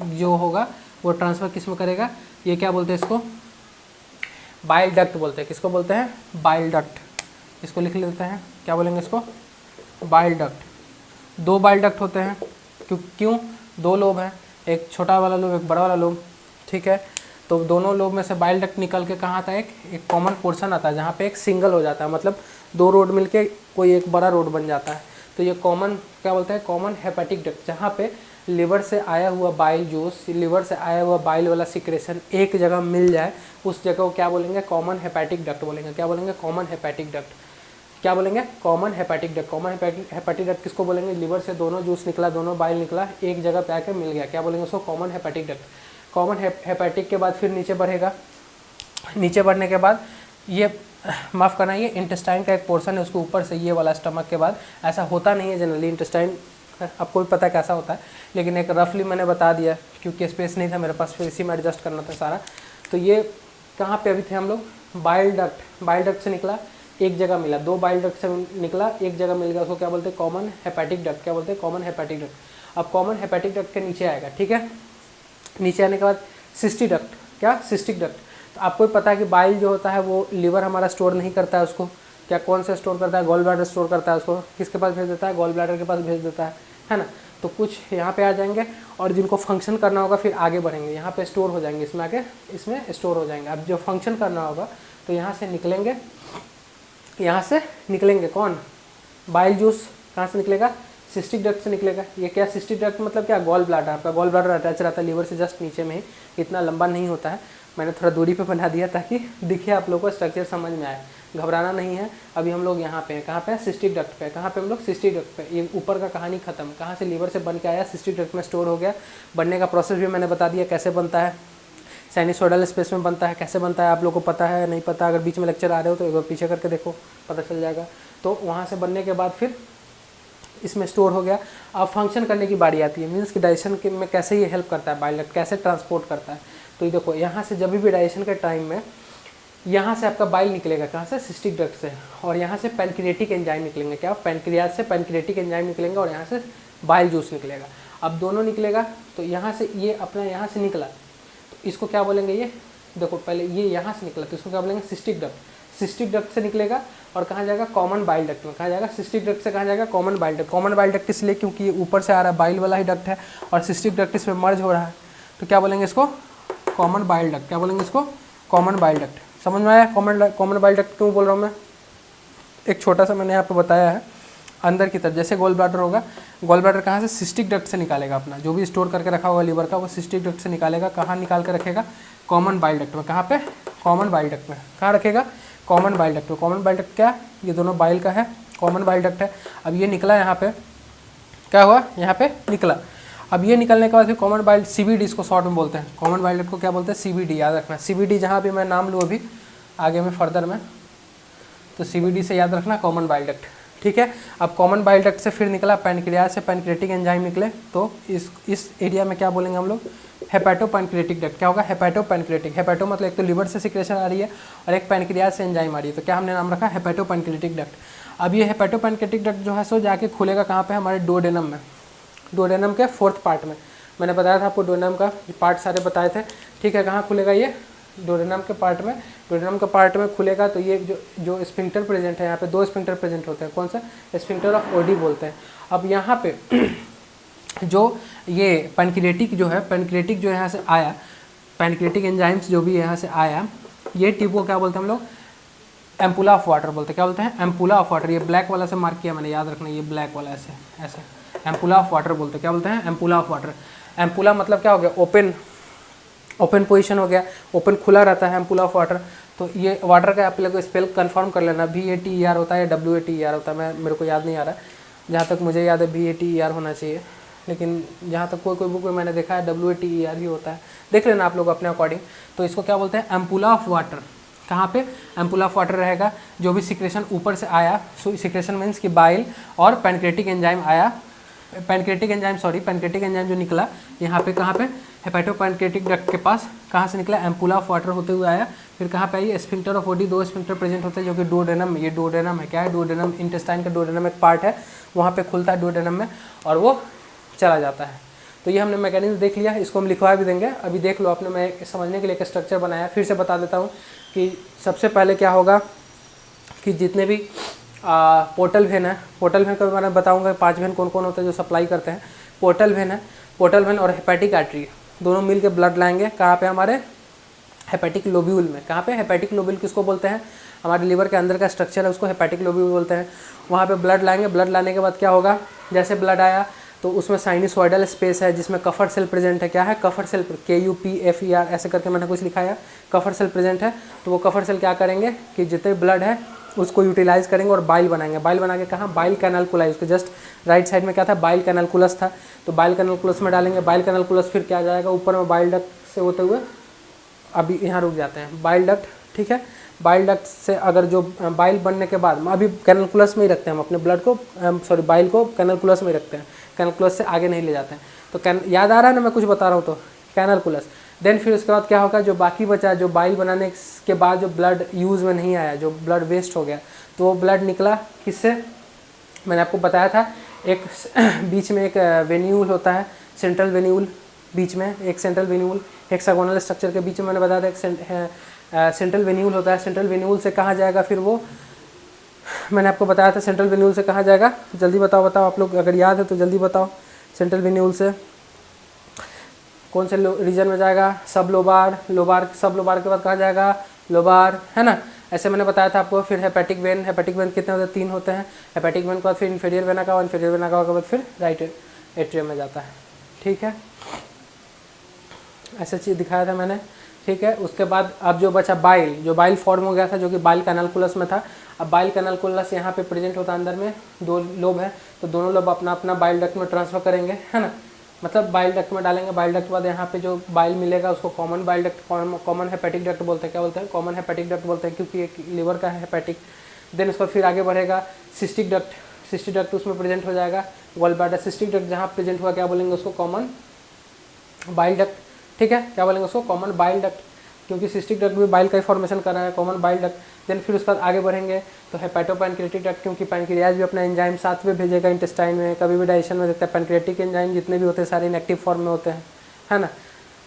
जो होगा वो ट्रांसफ़र किस में करेगा, ये क्या बोलते हैं इसको, बाइल डक्ट बोलते हैं। किसको बोलते हैं, बाइल डक्ट। इसको लिख लेते हैं, क्या बोलेंगे इसको, बाइल डक्ट। 2 बाइल डक्ट होते हैं, क्यों 2 लोब हैं, एक छोटा वाला लोब, एक बड़ा वाला लोब। ठीक है, तो दोनों लोब में से बाइल डक्ट निकल के कहाँ आता है, एक कॉमन पोर्शन आता है जहाँ पे एक सिंगल हो जाता है, मतलब 2 रोड मिलके कोई एक बड़ा रोड बन जाता है। तो ये कॉमन क्या बोलते हैं, कॉमन हेपेटिक डक्ट, जहाँ पे लिवर से आया हुआ बाइल जूस, लिवर से आया हुआ बाइल वाला सिक्रेशन एक जगह मिल जाए, उस जगह को क्या बोलेंगे, कॉमन हेपेटिक डक्ट बोलेंगे। क्या बोलेंगे, कॉमन हेपेटिक डक्ट। क्या बोलेंगे, common hepatic duct. Common hepatic duct किसको बोलेंगे, लिवर से दोनों जूस निकला, दोनों बाइल निकला, एक जगह पे आके मिल गया, क्या बोलेंगे उसको, common hepatic duct. Common hepatic के बाद फिर नीचे बढ़ेगा, नीचे बढ़ने के बाद ये माफ़ करना, ये इंटेस्टाइन का एक पोर्शन है, उसके ऊपर से ये वाला स्टमक के बाद, ऐसा होता नहीं है जनरली इंटेस्टाइन, आपको भी पता है कैसा होता है, लेकिन एक रफली मैंने बता दिया क्योंकि स्पेस नहीं था मेरे पास, फिर इसी में एडजस्ट करना था सारा। तो ये कहाँ पे अभी थे हम लोग, बाइल डक्ट से निकला, एक जगह मिला, 2 बाइल डक्ट से निकला, एक जगह मिल गया, उसको क्या बोलते हैं, कॉमन हेपेटिक डक्ट। क्या बोलते हैं, कॉमन हेपेटिक डक्ट। अब कॉमन हेपेटिक डक्ट के नीचे आएगा, ठीक है, नीचे आने के बाद सिस्टिक डक्ट। क्या, सिस्टिक डक्ट। तो आपको भी पता है कि बाइल जो होता है वो लिवर हमारा स्टोर नहीं करता है उसको, क्या कौन से स्टोर करता है, गॉल ब्लैडर स्टोर करता है उसको, किसके पास भेज देता है, गॉल ब्लैडर के पास भेज देता है ना। तो कुछ यहाँ पे आ जाएंगे और जिनको फंक्शन करना होगा फिर आगे बढ़ेंगे, यहाँ पे स्टोर हो जाएंगे, इसमें आगे इसमें स्टोर हो जाएंगे। अब जो फंक्शन करना होगा तो यहाँ से निकलेंगे, यहाँ से निकलेंगे कौन, बाइल जूस कहाँ से निकलेगा, सिस्टिक डक्ट से निकलेगा। ये क्या, सिस्टिक डक्ट मतलब क्या, गॉल ब्लैडर। आपका गॉल ब्लैडर अटैच रहता है लिवर से जस्ट नीचे में ही, इतना लंबा नहीं होता है, मैंने थोड़ा दूरी पे बना दिया ताकि दिखे आप लोगों को, स्ट्रक्चर समझ में आए, घबराना नहीं है। अभी हम लोग यहाँ पे हैं, कहाँ पे हैं, सिस्टिक डक्ट पे। कहाँ पे हम लोग, सिस्टिक डक्ट पे। ये ऊपर का कहानी खत्म, कहाँ से लिवर से बन के आया, सिस्टिक डक्ट में स्टोर हो गया। बनने का प्रोसेस भी मैंने बता दिया कैसे बनता है, साइनसोइडल स्पेस में बनता है, कैसे बनता है आप लोगों को पता है, नहीं पता अगर बीच में लेक्चर आ रहे हो तो एक बार पीछे करके देखो, पता चल जाएगा। तो वहाँ से बनने के बाद फिर इसमें स्टोर हो गया। अब फंक्शन करने की बारी आती है, मीन्स कि डाइजेशन के में कैसे ये हेल्प करता है, बाइल डक्ट कैसे ट्रांसपोर्ट करता है। तो ये देखो यहाँ से जब भी डाइजेशन के टाइम में यहाँ से आपका बाइल निकलेगा, कहाँ से, सिस्टिक डक्ट से, और यहाँ से पैनक्रिएटिक एंजाइम निकलेंगे, क्या, पैनक्रियाज से पैनक्रिएटिक एंजाइम निकलेंगे और यहाँ से बाइल जूस निकलेगा। अब दोनों निकलेगा तो यहाँ से ये अपना यहाँ से निकला, तो इसको क्या बोलेंगे, ये देखो पहले ये यहाँ से निकला तो इसको क्या बोलेंगे सिस्टिक डक्ट। सिस्टिक डक्ट से निकलेगा और कहाँ जाएगा कॉमन बाइल डक्ट में। कहाँ जाएगा सिस्टिक डक्ट से कहाँ जाएगा common bile duct. Common bile duct इसलिए क्योंकि ये ऊपर से आ रहा है, बाइल वाला ही डक्ट है और सिस्टिक डक्ट इसमें मर्ज हो रहा है, तो क्या बोलेंगे इसको कॉमन बाइल डक्ट। क्या बोलेंगे इसको कॉमन बाइल डक्ट। समझ में आया कॉमन बाइल डक्ट क्यों बोल रहा हूँ मैं? एक छोटा सा मैंने यहाँ पे बताया है, अंदर की तरफ जैसे गोल ब्लैडर होगा, गोल ब्लैडर कहाँ से सिस्टिक डक्ट से निकालेगा अपना जो भी स्टोर करके रखा होगा लीवर का, वो सिस्टिक डक्ट से निकालेगा। कहाँ निकाल के रखेगा? कॉमन बाइल डक्ट में। कहाँ पे? कॉमन बाइल डक्ट में। कहाँ रखेगा? कॉमन बाइल डक्ट में। कॉमन बाइल डक्ट क्या? ये दोनों बाइल का है, कॉमन बाइल डक्ट है। अब ये निकला यहाँ पे, क्या हुआ? यहाँ पे निकला। अब ये निकलने के बाद फिर कॉमन बाइल CBD इसको शॉर्ट में बोलते हैं। कॉमन बाइल डक्ट को क्या बोलते हैं? CBD। याद रखना CBD, जहाँ भी मैं नाम लूँ अभी आगे में फर्दर में, तो CBD से याद रखना कॉमन बाइल डक्ट, ठीक है। अब कॉमन बाइल डक्ट से फिर निकला पैनक्रियाज से पैनक्रियाटिक एंजाइम निकले, तो इस एरिया में क्या बोलेंगे हम लोग? Hepato pancreatic duct. क्या होगा? Hepato pancreatic. हेपेटो मतलब एक तो लिवर से सिक्रेशन आ रही है और एक पैनक्रियाज से एंजाइम आ रही है, तो क्या हमने नाम रखा? Hepato pancreatic duct. अब ये हेपेटो पैनक्रियाटिक डक्ट जो है सो जाके खुलेगा कहाँ पे? हमारे डुओडेनम में। डुओडेनम के 4th पार्ट में। मैंने बताया था आपको डुओडेनम का पार्ट सारे बताए थे, ठीक है। कहाँ खुलेगा ये? डुओडेनम के पार्ट में। डुओडेनम के पार्ट में खुलेगा तो ये जो स्फिंक्टर प्रेजेंट है, यहाँ पे 2 स्फिंक्टर प्रेजेंट होते हैं। कौन सा? स्फिंक्टर ऑफ ओडी बोलते हैं। अब यहाँ पे जो ये पैनक्रियाटिक जो है, पैनक्रियाटिक जो यहाँ से आया, पैनक्रियाटिक एंजाइम्स जो भी यहाँ से आया, ये ट्यूब को क्या बोलते हैं हम लोग? एम्पुला ऑफ वाटर बोलते हैं। क्या बोलते हैं? Ampulla of water. ये ब्लैक वाला से मार्क किया मैंने, याद रखना, ये ब्लैक वाला ऐसे एम्पुला ऑफ वाटर बोलते हैं। क्या बोलते हैं? Ampulla of water. एम्पुला मतलब क्या हो गया? ओपन पोजीशन हो गया, ओपन खुला रहता है एम्पुला ऑफ वाटर। तो ये वाटर का आप लोग को स्पेल कंफर्म कर लेना, VATER होता है या WATER होता है, मेरे को याद नहीं आ रहा। जहाँ तक मुझे याद है VATER होना चाहिए, लेकिन जहाँ तक कोई बुक में मैंने देखा है WATER ही होता है, देख लेना आप लोग अपने अकॉर्डिंग। तो इसको क्या बोलते हैं? Ampulla of water. कहाँ पे? एम्पुला ऑफ वाटर रहेगा। जो भी सिक्रेशन ऊपर से आया, सो सिक्रेशन मीन्स कि बाइल और पैनक्रियाटिक एंजाइम आया, पैनक्रियाटिक एंजाइम जो निकला यहाँ पे, कहाँ पे? हेपेटो पैनक्रियाटिक डक्ट के पास। कहाँ से निकला? एम्पुला ऑफ वाटर होते हुए आया। फिर कहाँ पे आई? Sphincter of Oddi. 2 sphincter present होते हैं जो कि डुओडेनम में। ये डुओडेनम है। क्या है? डुओडेनम, इंटेस्टाइन का डुओडेनम एक पार्ट है, वहाँ पे खुलता है डुओडेनम में और वो चला जाता है। तो ये हमने मैकेनिज्म देख लिया, इसको हम लिखवा भी देंगे। अभी देख लो आपने, मैं समझने के लिए एक स्ट्रक्चर बनाया, फिर से बता देता हूँ कि सबसे पहले क्या होगा कि जितने भी पोर्टल वेन है, पोर्टल वेन का मैं बताऊंगा 5 वेन कौन कौन होते हैं जो सप्लाई करते हैं। पोर्टल वेन है, पोर्टल वेन और हेपेटिक आर्टरी दोनों मिल के ब्लड लाएंगे। कहाँ पे? हमारे हेपेटिक लोब्यूल में। कहाँ पे? हेपेटिक लोब्यूल किसको बोलते हैं? हमारे लिवर के अंदर का स्ट्रक्चर है, उसको हेपेटिक लोब्यूल बोलते हैं। वहाँ पे ब्लड लाएंगे। ब्लड लाने के बाद क्या होगा? जैसे ब्लड आया तो उसमें साइनसॉइडल स्पेस है जिसमें कफर सेल प्रेजेंट है। क्या है? कफर सेल, KUPFER ऐसे करके मैंने कुछ लिखा है, कफर सेल प्रेजेंट है। तो वो कफर सेल क्या करेंगे कि जितने ब्लड है उसको यूटिलाइज करेंगे और बाइल बनाएंगे। बाइल बना के कहाँ? बाइल कैनालकुलाई, उसके जस्ट राइट साइड में क्या था? बाइल कैनालकुलस था, तो बाइल कैनालकुलस में डालेंगे। बाइल कैनालकुलस फिर क्या जाएगा? ऊपर में बाइल डक्ट से होते हुए, अभी यहाँ रुक जाते हैं, बाइल डक्ट, ठीक है। बाइल डक्ट से अगर जो बाइल बनने के बाद, अभी कैनालकुलस में ही रखते हैं हम अपने ब्लड को, सॉरी बाइल को कैनालकुलस में ही रखते हैं, कैनालकुलस से आगे नहीं ले जाते हैं। तो याद आ रहा है ना मैं कुछ बता रहा हूँ? तो कैनालकुलस। देन फिर उसके बाद क्या होगा? जो बाकी बचा, जो बाइल बनाने के बाद जो ब्लड यूज़ में नहीं आया, जो ब्लड वेस्ट हो गया, तो वो ब्लड निकला किससे? मैंने आपको बताया था एक बीच में एक वेन्यूल होता है, सेंट्रल वेन्यूल, बीच में एक सेंट्रल वेन्यूल, हेक्सागोनल स्ट्रक्चर के बीच में मैंने बताया था एक सेंट्रल वेन्यूल होता है। सेंट्रल वेन्यूल से कहाँ जाएगा फिर वो? मैंने आपको बताया था सेंट्रल वेन्यूल से कहाँ जाएगा? जल्दी बताओ आप लोग, अगर याद है तो जल्दी बताओ। सेंट्रल वेन्यूल से कौन से रीजन में जाएगा? सब लोबार। सब लोबार के बाद कहाँ जाएगा? लोबार, है ना? ऐसे मैंने बताया था आपको। फिर हेपेटिक वेन कितने होते हैं? 3 होते हैं। हेपेटिक वेन के बाद फिर इन्फीरियर वेना का, इन्फीरियर वेना का बाद फिर राइट एट्रियम में जाता है, ठीक है। ऐसा चीज़ दिखाया था मैंने, ठीक है। उसके बाद अब जो बचा बाइल, जो बाइल फॉर्म हो गया था जो कि बाइल कैनालकुलस में था। अब बाइल कैनालकुलस यहाँ पे प्रेजेंट होता है, अंदर में 2 लोब है, तो दोनों लोब अपना अपना बाइल डक्ट में ट्रांसफर करेंगे, है ना। मतलब बाइल डक्ट में डालेंगे। बाइल डक्ट के बाद यहाँ पे जो बाइल मिलेगा उसको common bile duct, common hepatic duct बोलते हैं। क्या बोलते हैं? कॉमन हेपेटिक डक्ट बोलते हैं, क्योंकि एक लिवर का है हेपेटिक। देन उसको फिर आगे बढ़ेगा सिस्टिक डक्ट। सिस्टिक डक्ट उसमें प्रेजेंट हो जाएगा गॉल ब्लैडर। सिस्टिक डक्ट जहाँ प्रेजेंट हुआ क्या बोलेंगे उसको? कॉमन बाइल डक्ट, ठीक है। क्या बोलेंगे उसको? कॉमन बाइल डक्ट, क्योंकि सिस्टिक डक्ट भी बाइल का ही फॉर्मेशन कर रहा है, कॉमन बाइल डक्ट। देन फिर उसके बाद आगे बढ़ेंगे तो हेपेटो पैनक्रियाटिक डक्ट, क्योंकि पैनक्रियाज भी अपना एंजाइम साथ में भेजेगा इंटेस्टाइन में, कभी भी डाइजेशन में देखता है पैनक्रियाटिक एंजाइम जितने भी होते हैं सारे इनएक्टिव फॉर्म में होते हैं, है ना।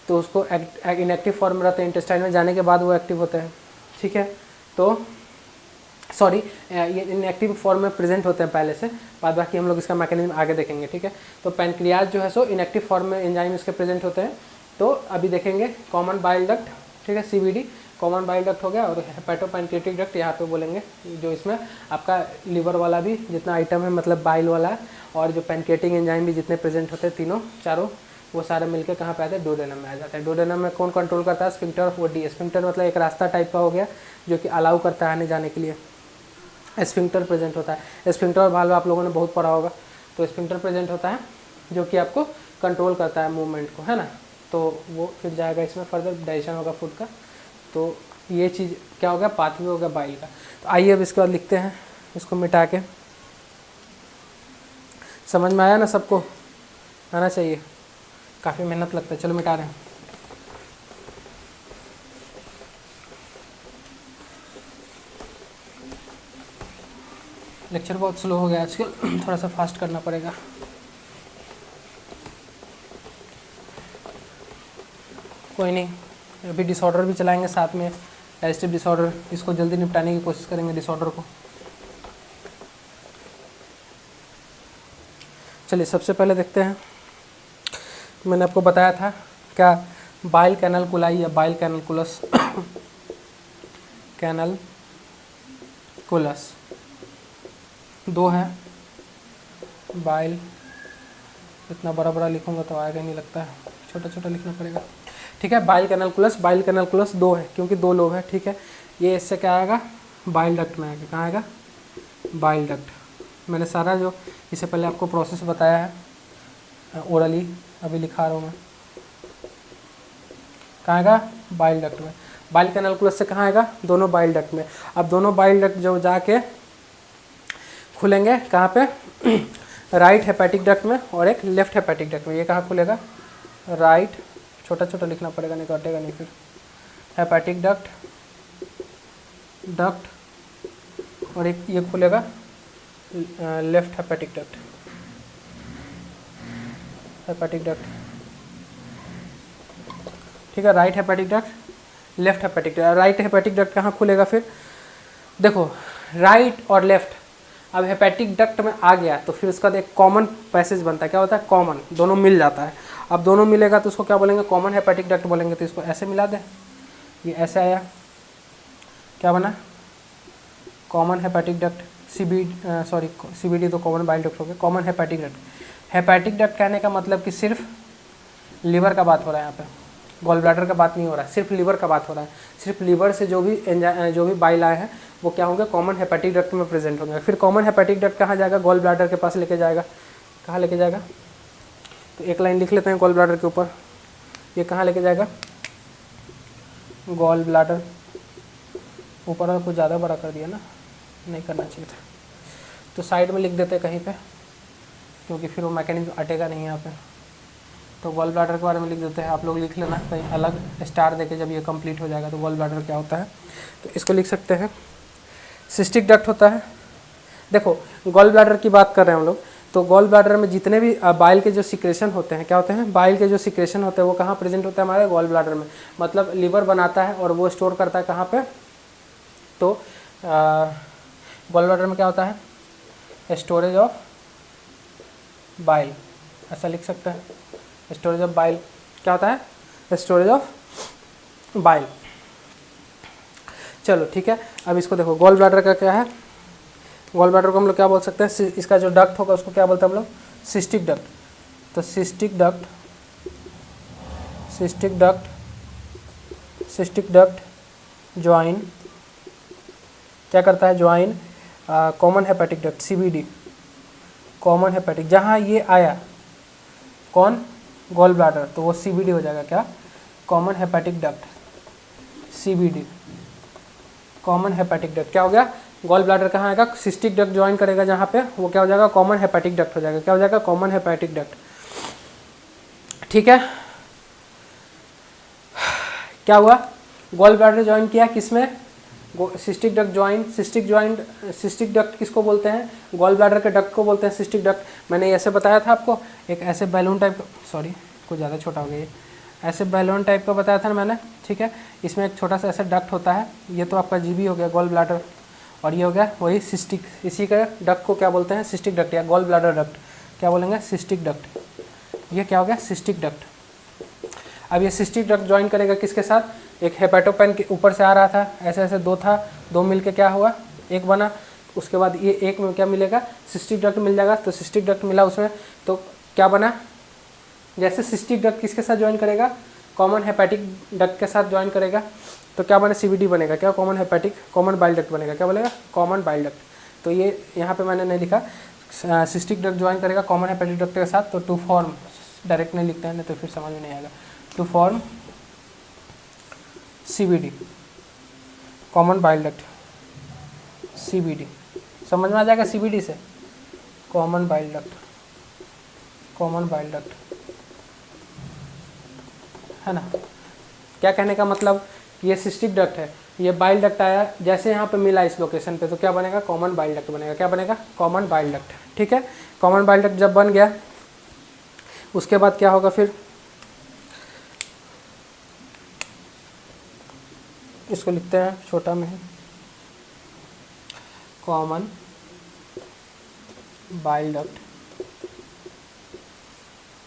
तो उसको इनएक्टिव फॉर्म में रहते हैं, इंटेस्टाइन में जाने के बाद वो एक्टिव होते हैं, ठीक है। तो सॉरी, ये इनएक्टिव फॉर्म में प्रेजेंट होते हैं पहले से, बाद बाकी हम लोग इसका मैकेनिज्म आगे देखेंगे, ठीक है। तो पैनक्रियाज जो है सो इनएक्टिव फॉर्म में एंजाइम इसके प्रेजेंट होते हैं। तो अभी देखेंगे कॉमन बाइल डक्ट, ठीक है, CBD कॉमन बाइल डक्ट हो गया, और हेपेटोपैनक्रियाटिक डक्ट यहाँ पे बोलेंगे, जो इसमें आपका लिवर वाला भी जितना आइटम है मतलब बाइल वाला है, और जो पैनक्रियाटिक एंजाइम भी जितने प्रेजेंट होते हैं तीनों चारों, वो सारे मिलकर कहाँ पे आते हैं, डोडेनम में आ जाते हैं। डोडेनम में कौन कंट्रोल करता है, स्फिंक्टर ऑफ ओडी। स्फिंक्टर मतलब एक रास्ता टाइप का हो गया जो कि अलाउ करता है आने जाने के लिए, स्फिंक्टर प्रेजेंट होता है। स्फिंक्टर और वाल्व आप लोगों ने बहुत पढ़ा होगा, तो स्फिंक्टर प्रेजेंट होता है जो कि आपको कंट्रोल करता है मूवमेंट को, है ना। तो वो फिर जाएगा इसमें, फर्दर डाइजेशन होगा फूड का। तो ये चीज़ क्या हो गया, पाथवे हो गया बाइल का। तो आइए अब इसके बाद लिखते हैं, इसको मिटा के। समझ में आया ना सबको, आना चाहिए, काफ़ी मेहनत लगता है। चलो मिटा रहे हैं। लेक्चर बहुत स्लो हो गया आजकल, थोड़ा सा फास्ट करना पड़ेगा। कोई नहीं, अभी डिसऑर्डर भी चलाएंगे साथ में, डाइजेस्टिव डिसऑर्डर, इसको जल्दी निपटाने की कोशिश करेंगे डिसऑर्डर को। चलिए सबसे पहले देखते हैं, मैंने आपको बताया था क्या, बाइल कैनलकुलाई या बाइल कैनलकुलस कैनलकुलस दो है। बाइल, इतना बड़ा बड़ा लिखूंगा तो आएगा नहीं लगता है, छोटा छोटा लिखना पड़ेगा, ठीक है। बाइल कैनलकुलस दो है क्योंकि दो लोब है, ठीक है। ये इससे क्या आएगा, बाइल डक्ट में आएगा। कहाँ आएगा, बाइल डक्ट। मैंने सारा जो इससे पहले आपको प्रोसेस बताया है ओरली, अभी लिखा रहा हूँ मैं। कहाँ आएगा, बाइल डक्ट में। बाइल कैनलकुलस से कहाँ आएगा, दोनों बाइल डक्ट में। अब दोनों बाइल डक्ट जो जाके खुलेंगे कहाँ पे, राइट हेपेटिक डक्ट में और एक लेफ्ट हेपेटिक डक्ट में। ये कहाँ खुलेगा, राइट, छोटा छोटा लिखना पड़ेगा नहीं कटेगा नहीं फिर, हेपेटिक डक्ट और एक ये खुलेगा लेफ्ट हेपेटिक डक्ट, ठीक है। Right hepatic duct, left hepatic duct. Right hepatic duct कहाँ खुलेगा फिर, देखो राइट और लेफ्ट, अब हेपेटिक डक्ट में आ गया तो फिर उसका एक कॉमन पैसेज बनता है। क्या होता है, कॉमन, दोनों मिल जाता है। अब दोनों मिलेगा तो उसको क्या बोलेंगे, कॉमन हेपेटिक डक्ट बोलेंगे। तो इसको ऐसे मिला दे, ये ऐसे आया, क्या बना, कॉमन हेपेटिक डक्ट। CBD तो कॉमन बाइल डक्ट हो गया, common hepatic duct. Hepatic duct कहने का मतलब कि सिर्फ लीवर का बात हो रहा है यहाँ पे, गॉल ब्लैडर का बात नहीं हो रहा है, सिर्फ लीवर का बात हो रहा है। सिर्फ लीवर से जो भी बाइल आए हैं वो क्या होंगे, कॉमन हेपेटिक डक्ट में प्रेजेंट होंगे। फिर कॉमन हेपेटिक डक्ट कहाँ जाएगा, गॉल ब्लैडर के पास लेके जाएगा। कहाँ लेके जाएगा, तो एक लाइन लिख लेते हैं गॉल ब्लैडर के ऊपर। ये कहाँ लेके जाएगा, गॉल ब्लैडर ऊपर, और कुछ ज़्यादा बड़ा कर दिया ना, नहीं करना चाहिए था। तो साइड में लिख देते हैं कहीं पे, क्योंकि फिर वो मैकेनिज्म अटेगा नहीं यहाँ पे। तो गॉल ब्लैडर के बारे में लिख देते हैं, आप लोग लिख लेना कहीं अलग स्टार देके जब ये कंप्लीट हो जाएगा तो गॉल ब्लैडर क्या होता है। तो इसको लिख सकते हैं, सिस्टिक डक्ट होता है। देखो गॉल ब्लैडर की बात कर रहे हैं हम लोग, तो गॉल ब्लैडर में जितने भी बाइल के जो सिक्रेशन होते हैं, क्या होते हैं, बाइल के जो सिक्रेशन होते हैं वो कहाँ प्रेजेंट होता है, हमारे गॉल ब्लैडर में। मतलब लीवर बनाता है और वो स्टोर करता है कहाँ पे, तो गॉल ब्लैडर में क्या होता है, स्टोरेज ऑफ बाइल, ऐसा लिख सकते हैं। स्टोरेज ऑफ बाइल क्या होता है, स्टोरेज ऑफ बाइल। चलो ठीक है, अब इसको देखो, गॉल ब्लैडर का क्या है, गॉल ब्लैडर को हम लोग क्या बोल सकते हैं, इसका जो डक्ट होगा उसको क्या बोलते हैं हम लोग, सिस्टिक डक्ट। तो सिस्टिक डक्ट ज्वाइन क्या करता है, join common hepatic duct, CBD common hepatic. जहाँ ये आया कौन, गॉल ब्लैडर, तो वो CBD हो जाएगा, क्या, common hepatic duct, CBD common hepatic duct. क्या हो गया, गॉल ब्लैडर कहाँ आएगा, सिस्टिक डक्ट ज्वाइन करेगा जहाँ पे, वो क्या हो जाएगा, कॉमन हेपेटिक डक्ट हो जाएगा। क्या हो जाएगा, कॉमन हेपेटिक डक्ट, ठीक है। क्या हुआ, गॉल ब्लैडर ज्वाइन किया किसमें, cystic duct join. Cystic duct किसको बोलते हैं, गॉल ब्लैडर के डक्ट को बोलते हैं सिस्टिक डक्ट। मैंने ऐसे बताया था आपको, एक ऐसे बैलून टाइप, सॉरी कुछ ज़्यादा छोटा हो गया ये, ऐसे बैलून टाइप का बताया था ना मैंने, ठीक है। इसमें एक छोटा सा ऐसा डक्ट होता है, ये तो आपका जीबी हो गया, गॉल ब्लैडर, और ये हो गया वही सिस्टिक, इसी का डक्ट को क्या बोलते हैं, सिस्टिक डक्ट या गॉल ब्लैडर डक्ट, क्या बोलेंगे, सिस्टिक डक्ट। ये क्या हो गया, सिस्टिक डक्ट। अब ये सिस्टिक डक्ट ज्वाइन करेगा किसके साथ, एक हेपेटोपेन के ऊपर से आ रहा था, ऐसे ऐसे दो था, दो मिलके क्या हुआ, एक बना। उसके बाद ये एक में क्या मिलेगा, सिस्टिक डक्ट मिल जाएगा। तो सिस्टिक डक्ट मिला उसमें, तो क्या बना, जैसे सिस्टिक डक्ट किसके साथ ज्वाइन करेगा, कॉमन हेपेटिक डक्ट के साथ ज्वाइन करेगा, तो क्या बने, सीबीडी बनेगा, क्या, common hepatic, common bile duct बनेगा, क्या बनेगा, कॉमन बाइल डक्ट। तो ये यहाँ पे मैंने नहीं लिखा, सिस्टिक डक्ट ज्वाइन करेगा कॉमन हेपेटिक डक्ट के साथ, तो टू फॉर्म, डायरेक्ट नहीं लिखते हैं नहीं तो फिर समझ में नहीं आएगा, to form CBD, common bile duct, CBD, समझ में आ जाएगा, सीबीडी से common bile duct, common bile duct, है ना। क्या कहने का मतलब, ये सिस्टिक डक्ट है, ये बाइल डक्ट आया, जैसे यहाँ पे मिला इस लोकेशन पे, तो क्या बनेगा, कॉमन बाइल डक्ट बनेगा, क्या बनेगा, कॉमन बाइल डक्ट, ठीक है। कॉमन बाइल डक्ट जब बन गया, उसके बाद क्या होगा, फिर इसको लिखते हैं छोटा में, कॉमन बाइल डक्ट,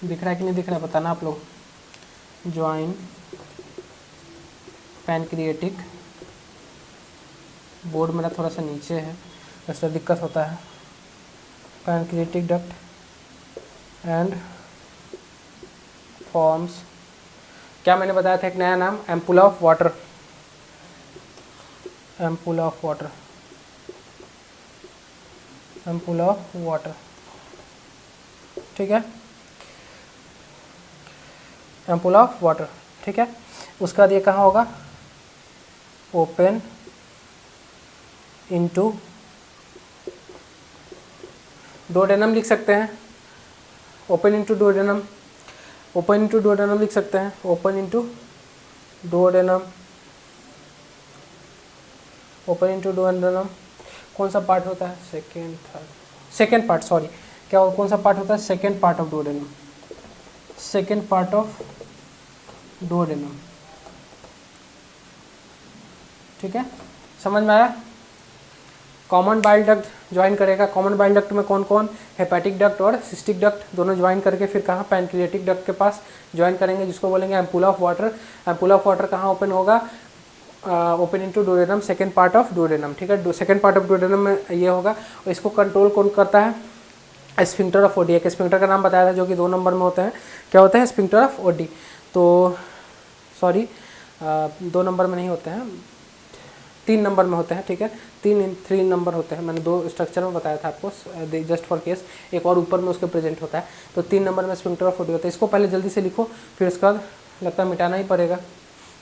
दिख रहा है कि नहीं दिख रहा है बताना आप लोग, ज्वाइन पैनक्रिएटिक, बोर्ड मेरा थोड़ा सा नीचे है इससे दिक्कत होता है, पैनक्रिएटिक डक्ट एंड फॉर्म्स, क्या मैंने बताया था एक नया नाम, ampoule of water, ampoule of water, ampoule of water, ठीक है, एम्पुल ऑफ वाटर, ठीक है। उसका बाद ये कहाँ होगा, ओपन इनटू डोडेनम लिख सकते हैं, open into duodenum, open into duodenum लिख सकते हैं, open into duodenum, open into duodenum. कौन सा पार्ट होता है, second, third, second part, sorry, क्या कौन सा पार्ट होता है, second part of duodenum, second part of duodenum, ठीक है, समझ में आया। कॉमन बाइल डक्ट ज्वाइन करेगा, कॉमन बाइल डक्ट में कौन कौन, हेपेटिक डक्ट और सिस्टिक डक्ट दोनों ज्वाइन करके फिर कहाँ, पैनक्रिएटिक डक्ट के पास ज्वाइन करेंगे, जिसको बोलेंगे ampoule of water. Ampoule of water कहाँ ओपन होगा, open into duodenum, second part of duodenum, ठीक है, सेकेंड पार्ट ऑफ डोडेनम में ये होगा। और इसको कंट्रोल कौन करता है, स्फिंक्टर ऑफ ओडी। एक स्फिंक्टर का नाम बताया था जो कि 2 नंबर में होते हैं, क्या होता है, स्फिंक्टर ऑफ ओडी। तो सॉरी 2 नंबर में नहीं होते हैं, 3 नंबर में होते हैं, ठीक है, 3 नंबर होते हैं, मैंने 2 स्ट्रक्चर में बताया था आपको, जस्ट फॉर केस, एक और ऊपर में उसके प्रेजेंट होता है। तो 3 नंबर में स्फिंक्टर ऑफ ओडी होता है। इसको पहले जल्दी से लिखो, फिर उसके बाद लगता है मिटाना ही पड़ेगा,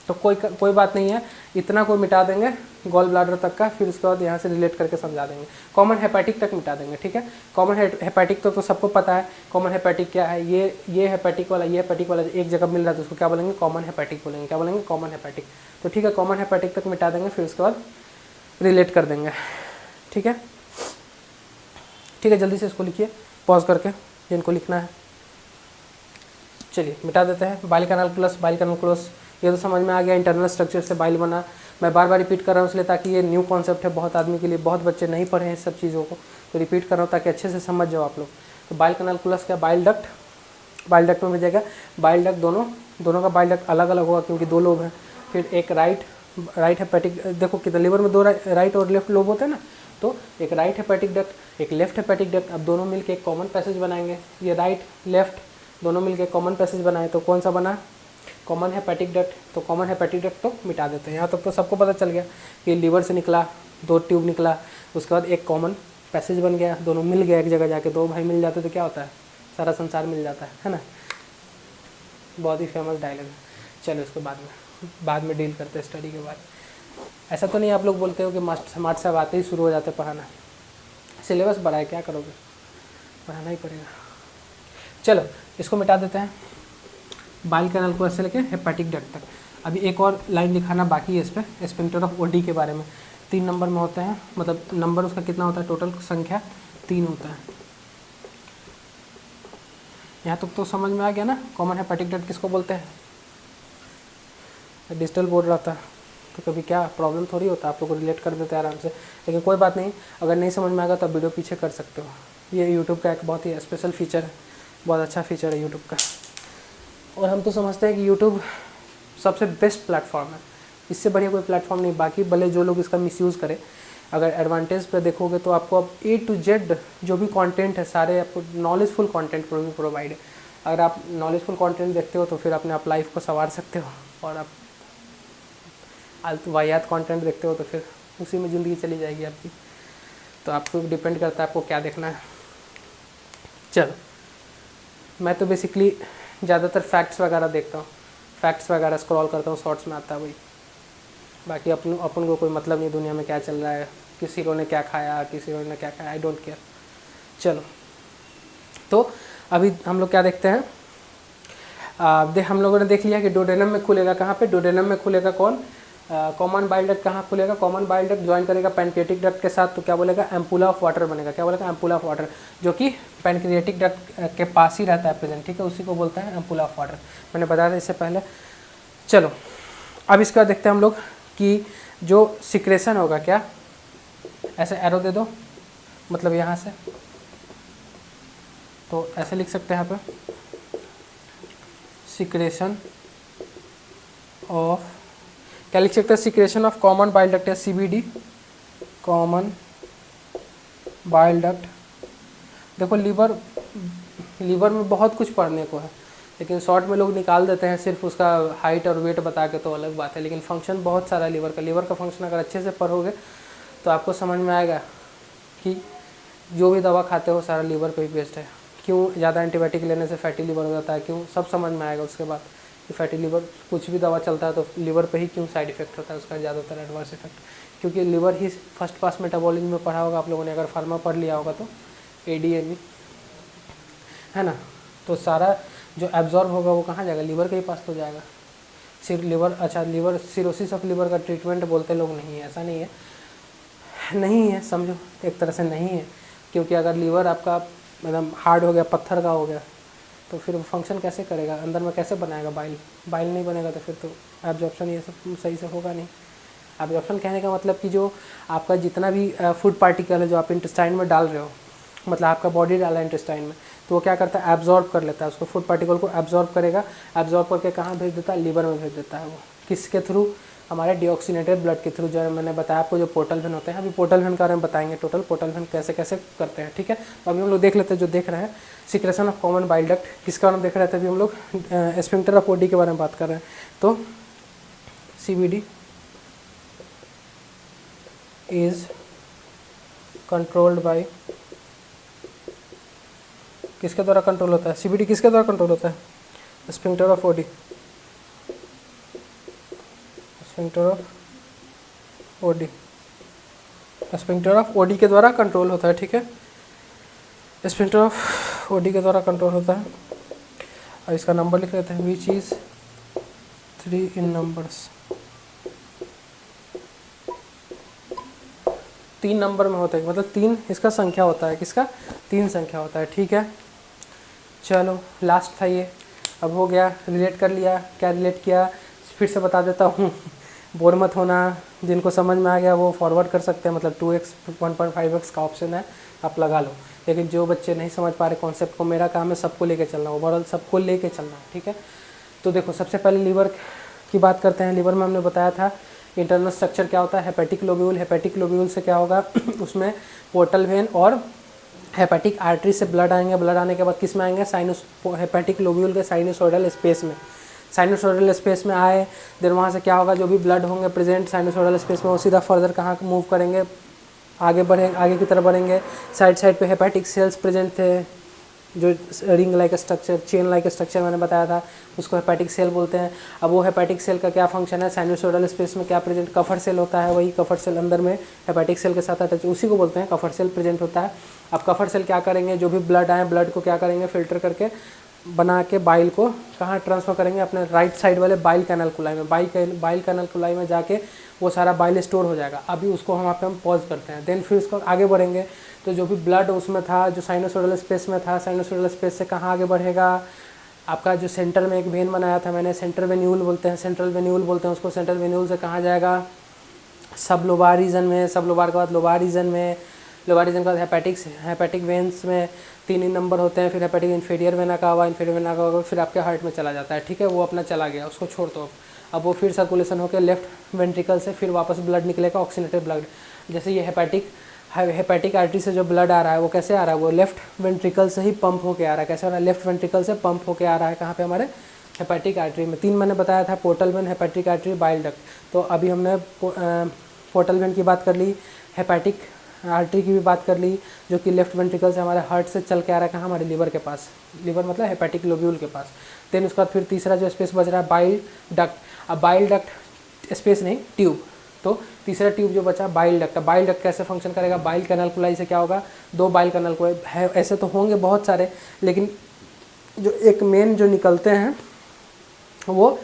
तो कोई बात नहीं है, इतना को मिटा देंगे गॉल ब्लैडर तक का, फिर उसके बाद यहाँ से रिलेट करके समझा देंगे, कॉमन हेपेटिक तक मिटा देंगे, ठीक है। कॉमन हेपेटिक तो सबको पता है, कॉमन हेपेटिक क्या है, ये हेपेटिक वाला, ये हेपेटिक वाला एक जगह मिल रहा है तो उसको क्या बोलेंगे, कॉमन हेपेटिक बोलेंगे, क्या बोलेंगे, कॉमन हेपेटिक। तो ठीक है, कॉमन हेपेटिक तक मिटा देंगे, फिर उसके बाद रिलेट कर देंगे, ठीक है, ठीक है। जल्दी से इसको लिखिए पॉज करके, जिनको लिखना है। चलिए मिटा देते हैं, bile canal plus bile canal cross, ये तो समझ में आ गया, इंटरनल स्ट्रक्चर से बाइल बना। मैं बार बार रिपीट कर रहा हूँ इसलिए ताकि ये न्यू कॉन्सेप्ट है बहुत आदमी के लिए, बहुत बच्चे नहीं पढ़े हैं इस सब चीज़ों को, तो रिपीट कर रहा हूँ ताकि अच्छे से समझ जाओ आप लोग। तो बाइल कैनाल प्लस क्या, बाइल डक्ट में मिल बाइल डक्ट, दोनों का बाइल डक्ट अलग अलग होगा क्योंकि 2 लोब हैं। फिर एक राइट हेपेटिक, देखो कितना लीवर में 2 राइट और लेफ्ट लोब होते हैं ना, तो एक राइट हेपेटिक डक्ट, एक लेफ्ट हेपेटिक डक्ट, अब दोनों मिलके एक कॉमन पैसेज बनाएंगे। ये राइट लेफ्ट दोनों मिलके कॉमन पैसेज बनाए, तो कौन सा बना, कॉमन हेपेटिक डक्ट। तो कॉमन हेपेटिक डक्ट तो मिटा देते हैं। यहाँ तक तो सबको पता चल गया कि लीवर से निकला, 2 ट्यूब निकला, उसके बाद एक कॉमन पैसेज बन गया, दोनों मिल गया एक जगह जाके, 2 भाई मिल जाते तो क्या होता है, सारा संसार मिल जाता है ना। बहुत ही फेमस डायलॉग है। चलो इसको बाद में डील करते हैं स्टडी के बाद। ऐसा तो नहीं आप लोग बोलते हो कि स्मार्ट साहब आते ही शुरू हो जाते पढ़ाना, सिलेबस बड़ा है, क्या करोगे, पढ़ाना ही पड़ेगा। चलो इसको मिटा देते हैं, बाइल कैनाल को ऐसे लेके हेपेटिक डक्ट तक। अभी एक और लाइन लिखाना बाकी है इस पर, स्फिंक्टर ऑफ ओडी के बारे में। 3 नंबर में होते हैं, मतलब नंबर उसका कितना होता है, टोटल संख्या 3 होता है। यहाँ तक तो समझ में आ गया ना, कॉमन हेपेटिक डक्ट किसको बोलते हैं, डिजिटल बोर्ड रहता तो कभी क्या प्रॉब्लम थोड़ी होता, आप लोग को रिलेट कर देते हैं आराम से। लेकिन कोई बात नहीं, अगर नहीं समझ में आएगा तो वीडियो पीछे कर सकते हो। ये यूट्यूब का एक बहुत ही स्पेशल फीचर है, बहुत अच्छा फीचर है यूट्यूब का। और हम तो समझते हैं कि यूट्यूब सबसे बेस्ट प्लेटफॉर्म है, इससे बढ़िया कोई प्लेटफॉर्म नहीं। बाकी भले जो लोग इसका मिसयूज़ करें, अगर एडवांटेज पे देखोगे तो आपको अब A to Z जो भी कंटेंट है सारे आपको नॉलेजफुल कंटेंट प्रोवाइड है। अगर आप नॉलेजफुल कंटेंट देखते हो तो फिर अपने आप लाइफ को संवार सकते हो, और आप वाहियात कंटेंट देखते हो तो फिर उसी में ज़िंदगी चली जाएगी आपकी। तो आपको डिपेंड करता है आपको क्या देखना है। चलो, मैं तो बेसिकली ज़्यादातर फैक्ट्स वगैरह देखता हूँ, फैक्ट्स वगैरह स्क्रॉल करता हूँ, शॉर्ट्स में आता है वही। बाकी अपन को कोई मतलब नहीं दुनिया में क्या चल रहा है, किसी को ने क्या खाया, किसी को ने क्या खाया, आई डोंट केयर। चलो, तो अभी हम लोग क्या देखते हैं, हम लोगों ने देख लिया कि डोडेनम में खुलेगा कहाँ पे, डोडेनम में खुलेगा कौन, कॉमन बाइल डक्ट कहाँ खुलेगा, कॉमन बाइल डक्ट ज्वाइन करेगा पैनक्रियाटिक डक्ट के साथ, तो क्या बोलेगा, एम्पुला ऑफ वाटर बनेगा। क्या बोलेगा, एम्पुला ऑफ वाटर, जो कि पैनक्रियाटिक डक्ट के पास ही रहता है प्रेजेंट, ठीक है, उसी को बोलता है एम्पुला ऑफ वाटर। मैंने बताया था इससे पहले। चलो, अब इसका देखते हैं हम लोग कि जो सिक्रेशन होगा, क्या ऐसे एरो दे दो, मतलब यहाँ से, तो ऐसे लिख सकते हैं यहाँ पे, सिक्रेशन ऑफ, क्या लिख सकते हैं, secretion of common bile duct या CBD, कॉमन बाइल डक्ट। देखो लीवर में बहुत कुछ पढ़ने को है, लेकिन शॉर्ट में लोग निकाल देते हैं सिर्फ उसका हाइट और वेट बता के, तो अलग बात है। लेकिन फंक्शन बहुत सारा है लीवर का फंक्शन अगर अच्छे से पढ़ोगे तो आपको समझ में आएगा कि जो भी दवा खाते हो सारा लीवर पे ही बेस्ड है। क्यों ज़्यादा एंटीबायोटिक लेने से फैटी लीवर हो जाता है, क्यों, सब समझ में आएगा उसके बाद कि फैटी लीवर, कुछ भी दवा चलता है तो लीवर पे ही क्यों साइड इफेक्ट होता है उसका, ज़्यादातर एडवर्स इफेक्ट, क्योंकि लीवर ही फर्स्ट पास मेटाबॉलिज्म में पढ़ा होगा आप लोगों ने, अगर फार्मा पढ़ लिया होगा तो ADME है ना। तो सारा जो एब्जॉर्ब होगा वो कहाँ जाएगा, लीवर के ही पास तो जाएगा। सिर्फ लीवर, अच्छा लीवर सिरोसिस ऑफ लीवर का ट्रीटमेंट बोलते लोग, नहीं है, ऐसा नहीं है, नहीं है, समझो एक तरह से नहीं है, क्योंकि अगर लीवर आपका मतलब हार्ड हो गया, पत्थर का हो गया, तो फिर वो फंक्शन कैसे करेगा, अंदर में कैसे बनाएगा, बाइल नहीं बनेगा तो फिर तो एब्जॉर्प्शन ये सब सही से होगा नहीं। एब्जॉर्प्शन कहने का मतलब कि जो आपका जितना भी फूड पार्टिकल है जो आप इंटेस्टाइन में डाल रहे हो, मतलब आपका बॉडी डाला है इंटेस्टाइन में, तो वो क्या करता है, एब्जॉर्ब कर लेता है उसको, फूड पार्टिकल को एब्जॉर्ब करेगा, एब्जॉर्ब करके कहाँ भेज देता है, लीवर में भेज देता है। वो किसके थ्रू, हमारे डीऑक्सीनेटेड ब्लड के थ्रू, जो मैंने बताया आपको जो पोर्टल वेन होते हैं, अभी पोर्टल वेन के बारे में बताएंगे, टोटल पोर्टल वेन कैसे कैसे करते हैं, ठीक है। तो अभी हम लोग देख लेते हैं, जो देख रहे हैं secretion of common bile duct, किसका बारे में देख रहे थे, अभी हम लोग स्फिंक्टर ऑफ ओडी के बारे में बात कर रहे हैं। तो CBD इज कंट्रोल्ड बाय, किसके द्वारा कंट्रोल होता है, CBD किसके द्वारा कंट्रोल होता है, sphincter of OD, sphincter of OD, sphincter of OD के द्वारा कंट्रोल होता है, ठीक है, स्फिंक्टर ऑफ ओडी के द्वारा कंट्रोल होता है। और इसका नंबर लिख लेते हैं, which is 3 in numbers, 3 number में होता है, मतलब 3 इसका संख्या होता है, किसका, 3 संख्या होता है, ठीक है। चलो, लास्ट था ये, अब हो गया, रिलेट कर लिया, क्या रिलेट किया फिर से बता देता हूँ, बोर मत होना, जिनको समझ में आ गया वो फॉरवर्ड कर सकते हैं, मतलब 2x 1.5x का ऑप्शन है, आप लगा लो। लेकिन जो बच्चे नहीं समझ पा रहे कॉन्सेप्ट को, मेरा काम है सबको लेके चलना, ओवरऑल सबको लेके चलना, ठीक है। तो देखो, सबसे पहले लीवर की बात करते हैं। लीवर में हमने बताया था इंटरनल स्ट्रक्चर क्या होता है, हेपेटिक लोब्यूल, हेपेटिक लोब्यूल से क्या होगा उसमें पोर्टल वेन और हेपेटिक आर्टरी से ब्लड आएंगे, ब्लड आने के बाद किस में आएंगे, हेपेटिक लोब्यूल के साइनोसोइडल स्पेस में, साइनोसोइडल स्पेस में आए, देन वहाँ से क्या होगा, जो भी ब्लड होंगे प्रेजेंट साइनोसोइडल स्पेस में, वो सीधा फर्दर कहाँ मूव करेंगे, आगे की तरफ बढ़ेंगे। साइड पे हेपेटिक सेल्स प्रेजेंट थे, जो ring like structure, chain like structure मैंने बताया था, उसको हेपेटिक सेल बोलते हैं। अब वो हेपेटिक सेल का क्या फंक्शन है, साइनोसोइडल स्पेस में क्या प्रेजेंट, कफर सेल होता है, वही कफर सेल अंदर में हेपेटिक सेल के साथ अटैच, उसी को बोलते हैं कफर सेल प्रेजेंट होता है। अब कफर सेल क्या करेंगे, जो भी ब्लड आए, ब्लड को क्या करेंगे, फिल्टर करके बना के बाइल को कहाँ ट्रांसफ़र करेंगे, अपने राइट साइड वाले बाइल कैनल कुलाई में, बाइल कैनल कुलाई में जाके वो सारा बाइल स्टोर हो जाएगा। अभी उसको वहाँ पे हम पॉज करते हैं, देन फिर उसको आगे बढ़ेंगे, तो जो भी ब्लड उसमें था, जो साइनोसोइडल स्पेस में था, साइनोसोइडल स्पेस से कहाँ आगे बढ़ेगा, आपका जो सेंटर में एक वेन बनाया था मैंने, सेंटर वेन्यूल बोलते हैं, सेंट्रल वेन्यूल बोलते हैं उसको। सेंट्रल वेन्यूल से कहाँ जाएगा, सब लोबार रीजन में, सब लोबार के बाद लोबार रीजन में, लोबार रीजन के बाद हेपेटिक वेन्स में 3 ही नंबर होते हैं, फिर हेपेटिक इन्फीरियर वेना का हुआ, इन्फीरियर वेना का होगा, फिर आपके हार्ट में चला जाता है, ठीक है। वो अपना चला गया, उसको छोड़ दो। अब वो फिर सर्कुलेशन होकर लेफ्ट वेंट्रिकल से फिर वापस ब्लड निकलेगा, ऑक्सीनेटेड ब्लड। जैसे ये हेपेटिक आर्टरी से जो ब्लड आ रहा है वो कैसे आ रहा है, वो लेफ्ट वेंट्रिकल से ही पंप होके आ रहा है। कैसे आ रहा है, लेफ्ट वेंट्रिकल से पंप होके आ रहा है, कहाँ पे, हमारे हेपेटिक आर्टरी में। 3 मैंने बताया था, portal vein, hepatic artery, bile duct. तो अभी हमने पोर्टल वेन की बात कर ली, हेपेटिक आर्टरी की भी बात कर ली, जो कि लेफ्ट वेंट्रिकल से हमारे हार्ट से चल के आ रहा है, कहाँ, हमारे लीवर के पास, लीवर मतलब हेपेटिक लोब्यूल के पास। देन उसके बाद फिर तीसरा जो स्पेस बच रहा है बाइल डक्ट। अब बाइल डक्ट स्पेस नहीं, ट्यूब, तो तीसरा ट्यूब जो बचा बाइल डक्ट। बाइल डक्ट कैसे फंक्शन करेगा, बाइल कैनल कुलाई से क्या होगा, 2 बाइल कैनल को है, ऐसे तो होंगे बहुत सारे, लेकिन जो एक मेन जो निकलते हैं वो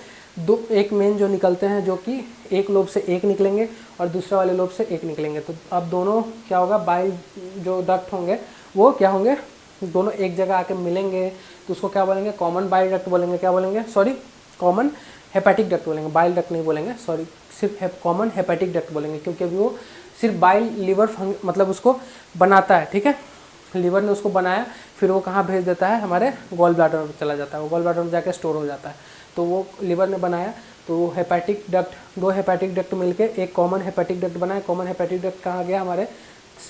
एक मेन जो निकलते हैं, जो कि एक लोब से एक निकलेंगे और दूसरे वाले लोब से एक निकलेंगे। तो अब दोनों क्या होगा, बाइल जो डक्ट होंगे वो क्या होंगे, दोनों एक जगह आके मिलेंगे, तो उसको क्या बोलेंगे, कॉमन बाइल डक्ट बोलेंगे। क्या बोलेंगे, सॉरी, कॉमन हेपेटिक डक्ट बोलेंगे, बाइल डक्ट नहीं बोलेंगे, सॉरी, सिर्फ कॉमन हेपेटिक डक्ट बोलेंगे, क्योंकि अभी वो सिर्फ बाइल लीवर मतलब उसको बनाता है, ठीक है। लीवर ने उसको बनाया, फिर वो कहाँ भेज देता है, हमारे गॉल ब्लैडर में चला जाता है, वो गॉल ब्लैडर में जाकर स्टोर हो जाता है। तो वो लीवर ने बनाया, तो वो हेपेटिक डक्ट, 2 हेपेटिक डक्ट मिलके एक कॉमन हेपेटिक डक्ट बनाया। कॉमन हेपेटिक डक्ट कहाँ गया, हमारे,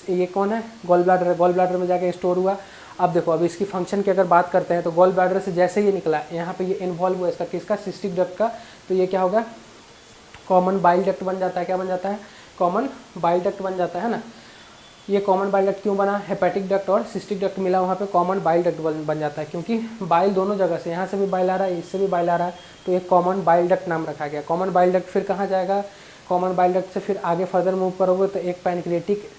ये कौन है, गॉल ब्लैडर है, गॉल ब्लैडर में जाके स्टोर हुआ। अब देखो, अब इसकी फंक्शन की अगर बात करते हैं तो गॉल ब्लैडर से जैसे ये निकला, यहाँ पे ये इन्वॉल्व हुआ इसका, किसका, सिस्टिक डक्ट का, तो ये क्या होगा, कॉमन बाइल डक्ट बन जाता है। क्या बन जाता है, कॉमन बाइल डक्ट बन जाता है ना। ये कॉमन बाइल डक्ट क्यों बना, हेपेटिक डक्ट और सिस्टिक डक्ट मिला, वहाँ पे कॉमन बाइल डक्ट बन जाता है, क्योंकि बाइल दोनों जगह से, यहाँ से भी बाइल आ रहा है, इससे भी बाइल आ रहा है, तो एक कॉमन बाइल डक्ट नाम रखा गया। कॉमन बाइल डक्ट फिर कहाँ जाएगा, कॉमन बाइल डक्ट से फिर आगे फर्दर मूव करोगे तो एक पैनक्रियाटिक,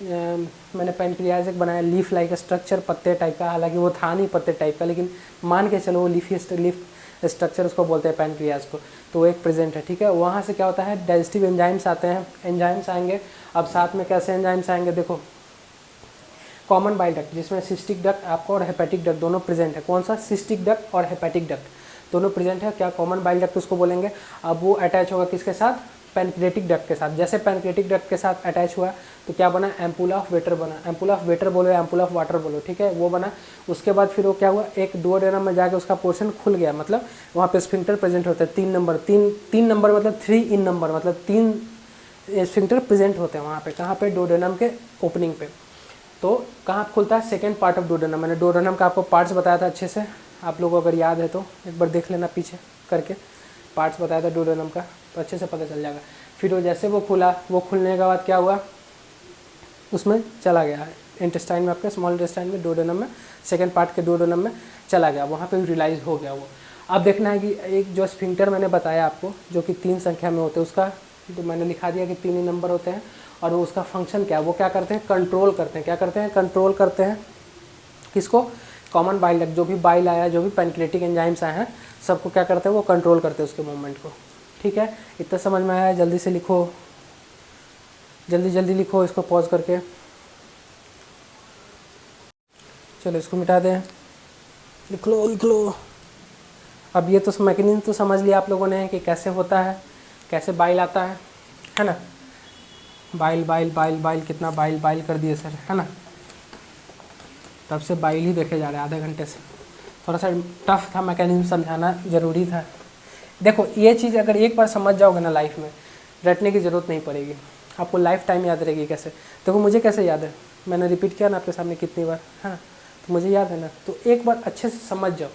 मैंने पैनक्रियाज एक बनाया, लीफ लाइक स्ट्रक्चर, पत्ते टाइप का, हालांकि वो था नहीं पत्ते टाइप का, लेकिन मान के चलो वो लीफ स्ट्रक्चर उसको बोलते हैं पैनक्रियाज को, तो वो एक प्रेजेंट है, ठीक है। वहाँ से क्या होता है, डाइजेस्टिव एंजाइम्स आते हैं, एंजाइम्स आएंगे। अब साथ में कैसे एंजाइम्स आएंगे, देखो, कॉमन बाइल डक्ट जिसमें सिस्टिक डक्ट आपको और हेपेटिक डक्ट दोनों प्रेजेंट है। कौन सा, सिस्टिक डक्ट और हेपेटिक डक्ट दोनों प्रेजेंट है, क्या, कॉमन बाइल डक्ट उसको बोलेंगे। अब वो अटैच होगा किसके साथ, पैनक्रियाटिक डक्ट के साथ। जैसे पैनक्रियाटिक डक्ट के साथ अटैच हुआ तो क्या बना, एम्पुला ऑफ वेटर बना, एम्पुला ऑफ वेटर बोलो या एम्पुला ऑफ वाटर बोलो, ठीक है, वो बना। उसके बाद फिर वो क्या हुआ, एक डुओडेनम में जाके उसका पोर्शन खुल गया, मतलब वहाँ पे स्फिंक्टर प्रेजेंट होते हैं 3 नंबर, तीन नंबर मतलब 3 इन नंबर, मतलब 3 स्फिंक्टर प्रेजेंट होते हैं वहाँ पे, कहाँ पे, डुओडेनम के ओपनिंग पे। तो कहाँ खुलता है, सेकेंड पार्ट ऑफ डुओडेनम। मैंने डुओडेनम का आपको पार्ट्स बताया था अच्छे से, आप लोगों को अगर याद है तो एक बार देख लेना पीछे करके, पार्ट्स बताया था डुओडेनम का, तो अच्छे से पता चल जाएगा। फिर वो जैसे वो खुला, वो खुलने के बाद क्या हुआ, उसमें चला गया इंटेस्टाइन में, आपके स्मॉल इंटेस्टाइन में, डुओडेनम में, सेकेंड पार्ट के डुओडेनम में चला गया, वहाँ पे रियलाइज हो गया वो। अब देखना है कि एक जो स्फिंक्टर मैंने बताया आपको, जो कि 3 संख्या में होते हैं, उसका तो मैंने लिखा दिया कि 3 ही नंबर होते हैं, और वो उसका फंक्शन क्या है, वो क्या करते हैं, कंट्रोल करते हैं। क्या करते हैं, कंट्रोल करते हैं किसको, कॉमन बाइल डक्ट, जो भी बाइल आया, जो भी पैनक्रियाटिक एंजाइम्स आए हैं, सबको क्या करते हैं, वो कंट्रोल करते हैं उसके मूवमेंट को, ठीक है। इतना समझ में आया, जल्दी से लिखो, जल्दी जल्दी लिखो इसको पॉज करके। चलो इसको मिटा दें, लिख लो। अब ये तो मैकेनिज्म तो समझ लिया आप लोगों ने कि कैसे होता है, कैसे बाइल आता है ना। बाइल कितना बाइल कर दिए सर, है ना। तब से बाइल ही देखे जा रहे हैं आधे घंटे से, थोड़ा सा टफ था, मैकेनिज्म समझाना ज़रूरी था। देखो ये चीज़ अगर एक बार समझ जाओगे ना, लाइफ में रटने की ज़रूरत नहीं पड़ेगी, आपको लाइफ टाइम याद रहेगी। कैसे, देखो मुझे कैसे याद है, मैंने रिपीट किया ना आपके सामने कितनी बार, है ना, तो मुझे याद है ना। तो एक बार अच्छे से समझ जाओ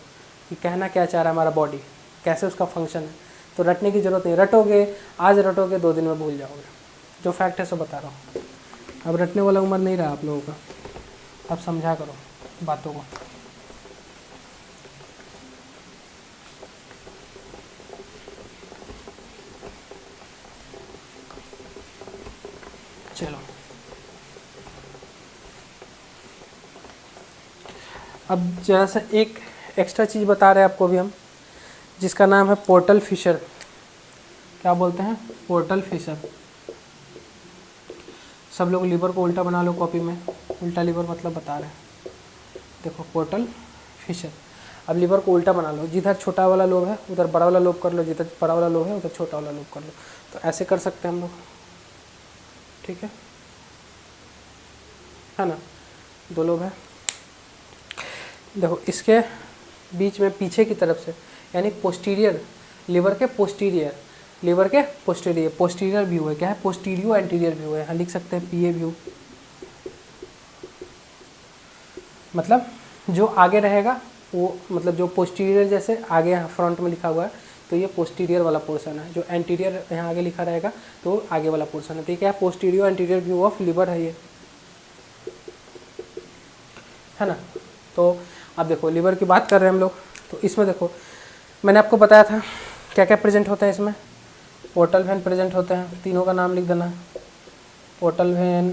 कि कहना क्या चाह रहा है हमारा बॉडी, कैसे उसका फंक्शन है, तो रटने की ज़रूरत नहीं। रटोगे, आज रटोगे, 2 दिन में भूल जाओगे, जो फैक्ट है सो बता रहा हूँ। अब रटने वाला उम्र नहीं रहा आप लोगों का, अब समझा करो बातों को। चलो अब जरा सा एक एक्स्ट्रा चीज़ बता रहे हैं आपको भी हम, जिसका नाम है पोर्टल फिशर। क्या बोलते हैं, पोर्टल फिशर। सब लोग लीवर को उल्टा बना लो कॉपी में, उल्टा लीवर मतलब बता रहे हैं। देखो पोर्टल फिशर। अब लीवर को उल्टा बना लो, जिधर छोटा वाला लोब है उधर बड़ा वाला लोब कर लो, जिधर बड़ा वाला लोब है उधर छोटा वाला लोब कर लो। तो ऐसे कर सकते हैं हम लोग, ठीक है ना। 2 लोब है। देखो इसके बीच में पीछे की तरफ से यानी पोस्टीरियर, लीवर के पोस्टीरियर व्यू है। क्या है? पोस्टीरियो एंटीरियर व्यू है। यहाँ लिख सकते हैं पीए व्यू, मतलब जो आगे रहेगा वो, मतलब जो पोस्टीरियर जैसे आगे यहाँ फ्रंट में लिखा हुआ है तो ये पोस्टीरियर वाला पोर्शन है, जो एंटीरियर यहाँ आगे लिखा रहेगा तो आगे वाला पोर्शन है। तो ये क्या है? Posterior anterior view of liver है ये, है ना। तो अब देखो लीवर की बात कर रहे हैं हम लोग, तो इसमें देखो मैंने आपको बताया था क्या क्या प्रेजेंट होता है इसमें। पोर्टल वेन प्रेजेंट होते हैं, तीनों का नाम लिख देना। पोर्टल वेन,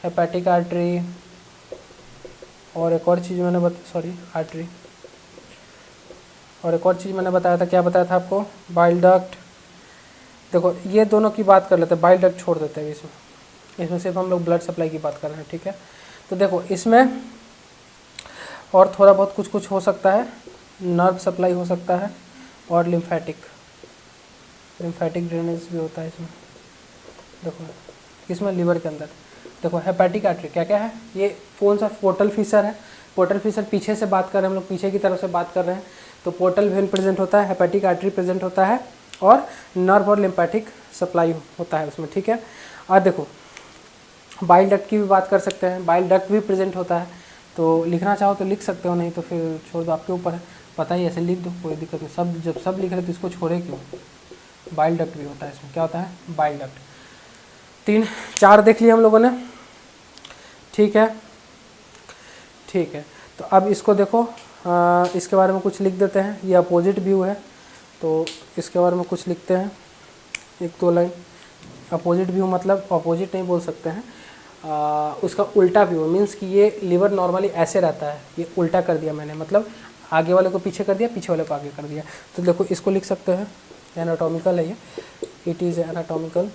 हेपेटिक आर्टरी, और एक और चीज़ मैंने आर्टरी, और एक और चीज़ मैंने बताया था। क्या बताया था आपको? Bile duct. देखो ये दोनों की बात कर लेते हैं, बाइल डक्ट छोड़ देते हैं इसमें सिर्फ हम लोग ब्लड सप्लाई की बात कर रहे हैं, ठीक है। तो देखो इसमें और थोड़ा बहुत कुछ हो सकता है, नर्व सप्लाई हो सकता है और लिम्फेटिक ड्रेनेज भी होता है इसमें। देखो इसमें लीवर के अंदर देखो हेपेटिक आर्टरी क्या क्या है, ये कौन सा? पोर्टल फिशर है। पोर्टल फिशर पीछे से बात कर रहे हैं हम लोग, पीछे की तरफ से बात कर रहे हैं। तो पोर्टल वेन प्रेजेंट होता है, हेपेटिक आर्टरी प्रेजेंट होता है और नर्व और लिम्फेटिक सप्लाई होता है उसमें, ठीक है। और देखो बाइल डक्ट की भी बात कर सकते हैं, बाइल डक्ट भी प्रेजेंट होता है। तो लिखना चाहो तो लिख सकते हो, नहीं तो फिर छोड़ दो, आपके ऊपर है। पता ही ऐसे लिख दो, कोई दिक्कत नहीं। जब सब लिख रहे तो इसको छोड़े क्यों? बाइल डक्ट भी होता है इसमें। क्या होता है? Bile duct. 3-4 देख लिया हम लोगों ने, ठीक है। तो अब इसको देखो, इसके बारे में कुछ लिख देते हैं। ये अपोजिट व्यू है तो इसके बारे में कुछ लिखते हैं, 1-2 लाइन। अपोजिट व्यू मतलब अपोजिट नहीं बोल सकते हैं, उसका उल्टा व्यू मीन्स कि ये लीवर नॉर्मली ऐसे रहता है, ये उल्टा कर दिया मैंने, मतलब आगे वाले को पीछे कर दिया, पीछे वाले को आगे कर दिया। तो देखो इसको लिख सकते हैं, एनाटॉमिकल है ये, it is anatomical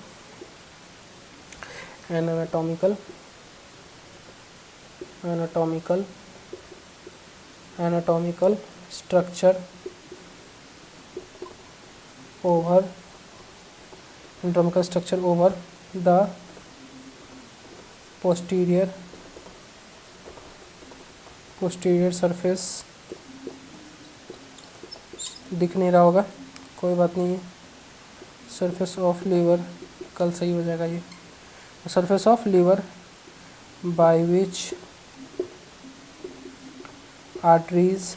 structure over the posterior surface. दिख नहीं रहा होगा, कोई बात नहीं है। सरफेस ऑफ लीवर, कल सही हो जाएगा ये। Surface of liver by which arteries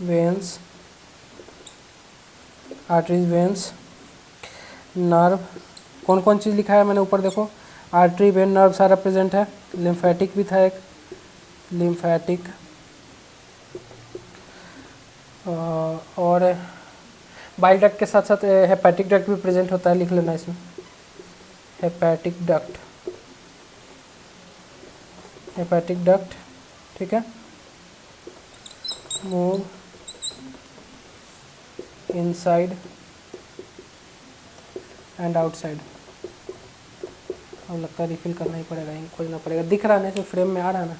veins nerve. कौन कौन चीज़ लिखा है मैंने ऊपर देखो, आर्टरी वेन नर्व सारा प्रेजेंट है। लिम्फेटिक भी था एक, लिम्फेटिक, और बाइल डक्ट के साथ साथ हेपेटिक डक्ट भी प्रेजेंट होता है, लिख लेना इसमें, हेपेटिक डक्ट, ठीक है। Move inside and outside. अब लगता है रिफिल करना ही पड़ेगा, खोजना पड़ेगा। दिख रहा है ना, इसमें फ्रेम में आ रहा है ना,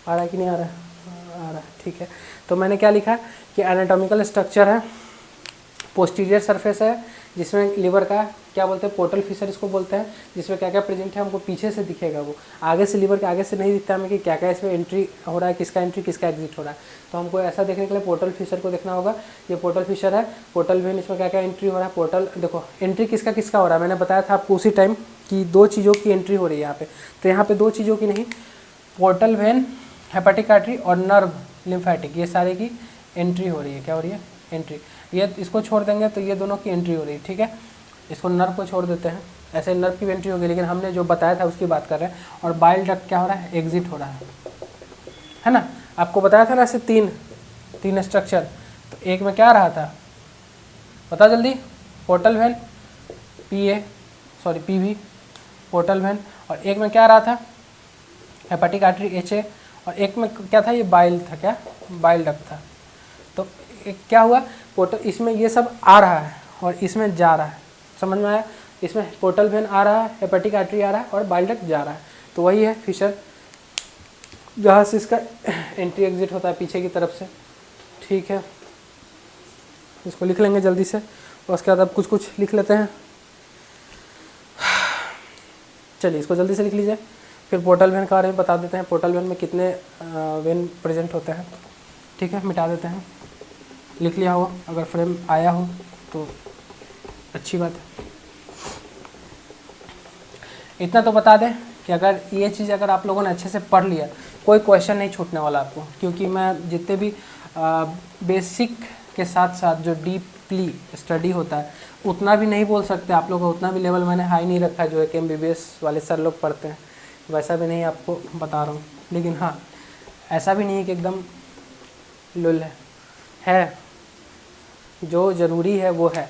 आ रहा है कि नहीं आ रहा है? आ रहा है, ठीक है। तो मैंने क्या लिखा है कि एनाटॉमिकल स्ट्रक्चर है, पोस्टीरियर सरफेस है जिसमें लीवर का क्या बोलते हैं, पोर्टल फिशर इसको बोलते हैं, जिसमें क्या क्या प्रेजेंट है हमको पीछे से दिखेगा, वो आगे से, लीवर के आगे से नहीं दिखता हमें कि क्या क्या इसमें एंट्री हो रहा है, किसका एंट्री किसका एग्जिट हो रहा है। तो हमको ऐसा देखने के लिए पोर्टल फिशर को देखना होगा। ये पोर्टल फिशर है, पोर्टल वेन, इसमें क्या क्या एंट्री हो रहा है। पोर्टल देखो एंट्री किसका किसका हो रहा है, मैंने बताया था आपको उसी टाइम कि 2 चीज़ों की एंट्री हो रही है यहाँ पे। तो यहाँ पे 2 चीज़ों की नहीं, पोर्टल वेन, हेपेटिक आर्टरी और नर्व लिम्फेटिक, ये सारे की एंट्री हो रही है। क्या हो रही है? एंट्री। ये इसको छोड़ देंगे तो ये दोनों की एंट्री हो रही है, ठीक है। इसको नर्व को छोड़ देते हैं, ऐसे नर्व की एंट्री होगी, लेकिन हमने जो बताया था उसकी बात कर रहे हैं। और बाइल डक्ट क्या हो रहा है? एग्जिट हो रहा है ना। आपको बताया था ना ऐसे तीन स्ट्रक्चर। तो एक में क्या रहा था, बता जल्दी। Portal vein, PV, portal vein, और एक में क्या रहा था, हेपेटिक आर्टरी, HA, और एक में क्या था, ये बाइल था, क्या बाइल डक्ट था। तो क्या हुआ, पोर्टल, इसमें ये सब आ रहा है और इसमें जा रहा है, समझ में आया? इसमें पोर्टल वेन आ रहा है, हेपेटिक आर्टरी आ रहा है और बाइल डक्ट जा रहा है। तो वही है फिशर, जहाँ से इसका एंट्री एग्जिट होता है पीछे की तरफ से, ठीक है। इसको लिख लेंगे जल्दी से, और उसके बाद अब कुछ कुछ लिख लेते हैं। चलिए इसको जल्दी से लिख लीजिए। फिर पोर्टल वेन के बारे में बता देते हैं, पोर्टल वेन में कितने वेन प्रेजेंट होते हैं, ठीक है। मिटा देते हैं, लिख लिया हो, अगर फ्रेम आया हो तो अच्छी बात है। इतना तो बता दें कि अगर ये चीज़ अगर आप लोगों ने अच्छे से पढ़ लिया, कोई क्वेश्चन नहीं छूटने वाला आपको, क्योंकि मैं जितने भी बेसिक के साथ साथ जो डीपली स्टडी होता है उतना भी नहीं बोल सकते आप लोग, उतना भी लेवल मैंने हाई नहीं रखा है जो एक MBBS वाले सर लोग पढ़ते हैं, वैसा भी नहीं आपको बता रहा हूँ। लेकिन हाँ, ऐसा भी नहीं है कि एकदम लुल है, जो ज़रूरी है वो है,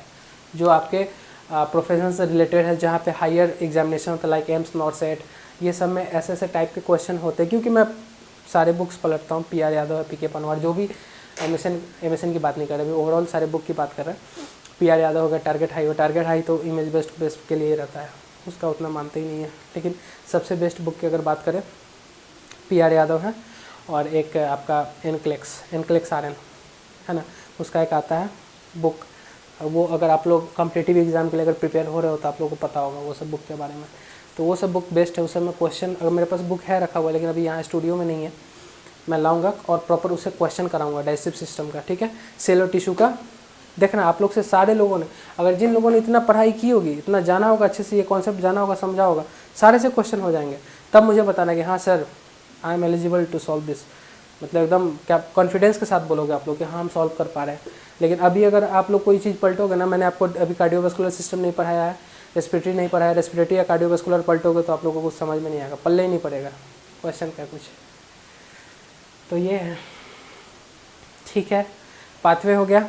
जो आपके प्रोफेशन से रिलेटेड है, जहाँ पे हायर एग्जामिनेशन होता है लाइक एम्स नॉट सेट, ये सब में ऐसे ऐसे टाइप के क्वेश्चन होते हैं। क्योंकि मैं सारे बुक्स पलटता हूँ, PR यादव है, PK पनवार, जो भी MSN की बात नहीं कर रहे, अभी ओवरऑल सारे बुक की बात कर रहे हैं। PR यादव हो गया, टारगेट हाई हो, टारगेट हाई तो इमेज बेस्ट के लिए रहता है, उसका उतना मानते ही नहीं है। लेकिन सबसे बेस्ट बुक की अगर बात करें, PR यादव है, और एक आपका एनक्लेक्स RN है ना, उसका एक आता है बुक, वो अगर आप लोग कॉम्पिटिटिव एग्जाम के लिए अगर प्रिपेयर हो रहे हो तो आप लोगों को पता होगा वो सब बुक के बारे में। तो वो सब बुक बेस्ट है, उस सब में क्वेश्चन, अगर मेरे पास बुक है रखा हुआ, लेकिन अभी यहाँ स्टूडियो में नहीं है, मैं लाऊंगा और प्रॉपर उससे क्वेश्चन कराऊंगा डाइजेस्टिव सिस्टम का, ठीक है। सेल और टिश्यू का देखना आप लोग से सारे लोगों ने, अगर जिन लोगों ने इतना पढ़ाई की होगी, इतना जाना होगा, अच्छे से ये कॉन्सेप्ट जाना होगा, समझा होगा, सारे से क्वेश्चन हो जाएंगे। तब मुझे बताना कि हाँ sir I am eligible to solve this, मतलब एकदम क्या कॉन्फिडेंस के साथ बोलोगे आप लोग कि हाँ हम सॉल्व कर पा रहे हैं। लेकिन अभी अगर आप लोग कोई चीज़ पलटोगे ना, मैंने आपको अभी कार्डियोवास्कुलर सिस्टम नहीं पढ़ाया है, रेस्पिरेटरी नहीं पढ़ाया है, रेस्पिरेटरी या कार्डियोवास्कुलर पलटोगे तो आप लोगों को कुछ समझ में नहीं आएगा, पल्ले ही नहीं पड़ेगा क्वेश्चन का कुछ। तो ये है, ठीक है। पाथवे हो गया,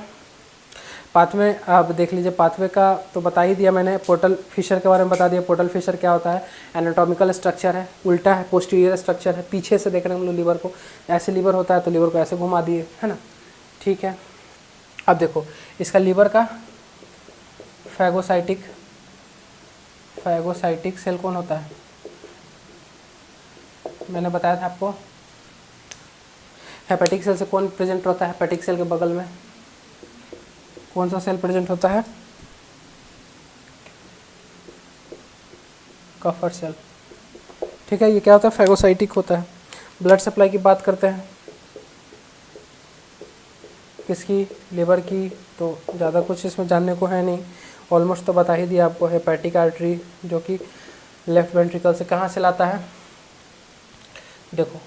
पाथवे आप देख लीजिए, पाथवे का तो बता ही दिया मैंने, पोर्टल फिशर के बारे में बता दिया। पोर्टल फिशर क्या होता है, एनाटॉमिकल स्ट्रक्चर है, उल्टा है, पोस्टीरियर स्ट्रक्चर है, पीछे से देख रहे हैं हम लोग लीवर को, ऐसे लीवर होता है तो लीवर को ऐसे घुमा दिए, है ना, ठीक है। अब देखो इसका लीवर का फैगोसाइटिक सेल कौन होता है, मैंने बताया था आपको। हेपेटिक सेल से कौन प्रेजेंट होता है, हेपेटिक सेल के बगल में कौन सा सेल प्रेजेंट होता है, कफर सेल, ठीक है। ये क्या होता है, फैगोसाइटिक होता है। ब्लड सप्लाई की बात करते हैं, किसकी, लिवर की, तो ज़्यादा कुछ इसमें जानने को है नहीं, ऑलमोस्ट तो बता ही दिया आपको। हेपेटिक आर्टरी जो कि लेफ्ट वेंट्रिकल से कहाँ से लाता है, देखो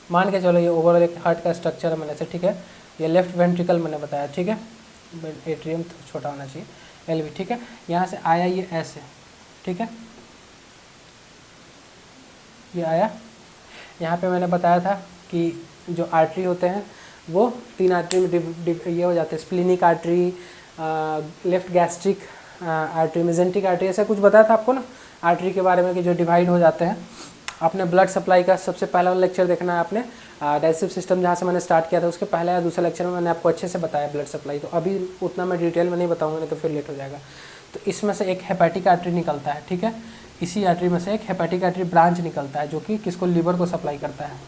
मान के चलो ये ओवरऑल एक हार्ट का स्ट्रक्चर है मैंने से, ठीक है। ये लेफ्ट वेंट्रिकल मैंने बताया, ठीक है, एट्रियम तो छोटा होना चाहिए, LV, ठीक है। यहाँ से आया ये ऐसे, ठीक है, ये आया। यहाँ पे मैंने बताया था कि जो आर्टरी होते हैं वो 3 आर्टरी में ये हो जाते हैं, splenic artery, left gastric artery, mesenteric artery, ऐसा कुछ बताया था आपको ना आर्टरी के बारे में कि जो डिवाइड हो जाते हैं। आपने ब्लड सप्लाई का सबसे पहला लेक्चर देखना है आपने, डाइजेस्टिव सिस्टम जहाँ से मैंने स्टार्ट किया था उसके पहला या दूसरा लेक्चर में मैंने आपको अच्छे से बताया ब्लड सप्लाई। तो अभी उतना मैं डिटेल में नहीं बताऊंगा, नहीं तो फिर लेट हो जाएगा। तो इसमें से एक हेपेटिक आर्टरी निकलता है, ठीक है। इसी आर्टरी में से एक हेपेटिक आर्टरी ब्रांच निकलता है जो कि किसको, लीवर को सप्लाई करता है,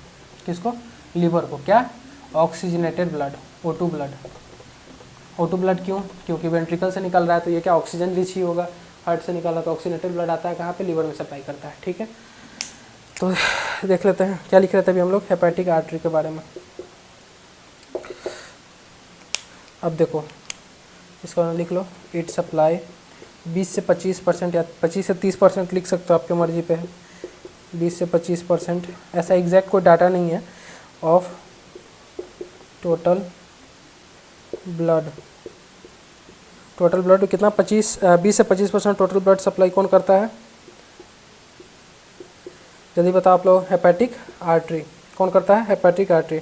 किसको, लीवर को। क्या, oxygenated blood, O2 blood. O2 blood क्यों, क्योंकि वेंट्रिकल से निकल रहा है तो ये क्या ऑक्सीजन रिच ही होगा, हार्ट से निकल रहा तो ऑक्सीजनेटेड ब्लड आता है कहाँ पे, लीवर में सप्लाई करता है, ठीक है। तो देख लेते हैं क्या लिख रहे थे अभी हम लोग हेपेटिक आर्टरी के बारे में। अब देखो इसको लिख लो, इट सप्लाई 20 से 25% या 25 से 30% लिख सकते हो, आपके मर्जी पे है, 20 से 25%, ऐसा एग्जैक्ट कोई डाटा नहीं है, of total blood. Total blood कितना, 20 से 25% टोटल ब्लड सप्लाई कौन करता है, जल्दी बताओ आप लोग। हेपेटिक आर्टरी कौन करता है, hepatic artery,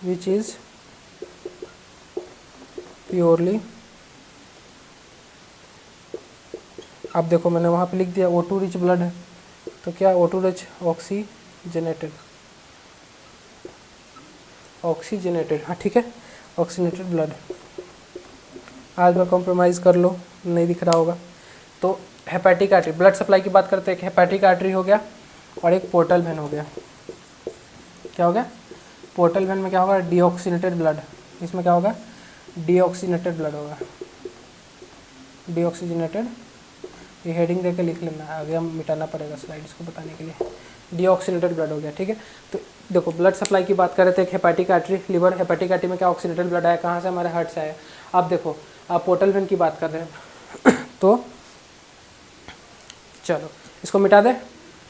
which is purely, अब देखो मैंने वहाँ पे लिख दिया O2 रिच ब्लड है, तो क्या O2 रिच, ऑक्सीजनेटेड, हाँ ठीक है, ऑक्सीजनेटेड ब्लड। आज मैं कॉम्प्रोमाइज़ कर लो, नहीं दिख रहा होगा। तो हेपेटिक आर्टरी, ब्लड सप्लाई की बात करते हैं, एक हेपेटिक आर्टरी हो गया और एक पोर्टल वेन हो गया। क्या हो गया, पोर्टल वेन में क्या होगा, डीऑक्सीनेटेड ब्लड, इसमें क्या होगा, डीऑक्सीनेटेड ब्लड होगा, डीऑक्सीजनेटेड, ये हेडिंग देके लिख लेना, आगे हम मिटाना पड़ेगा स्लाइड्स को बताने के लिए, डीऑक्सीनेटेड ब्लड हो गया, ठीक है। तो देखो ब्लड सप्लाई की बात कर रहे थे, एक hepatic artery, liver, hepatic artery में क्या ऑक्सीनेटेड ब्लड आया, कहाँ से, हमारे हार्ट से आया। अब देखो आप पोर्टल वेन की बात कर रहे हैं तो चलो इसको मिटा दे,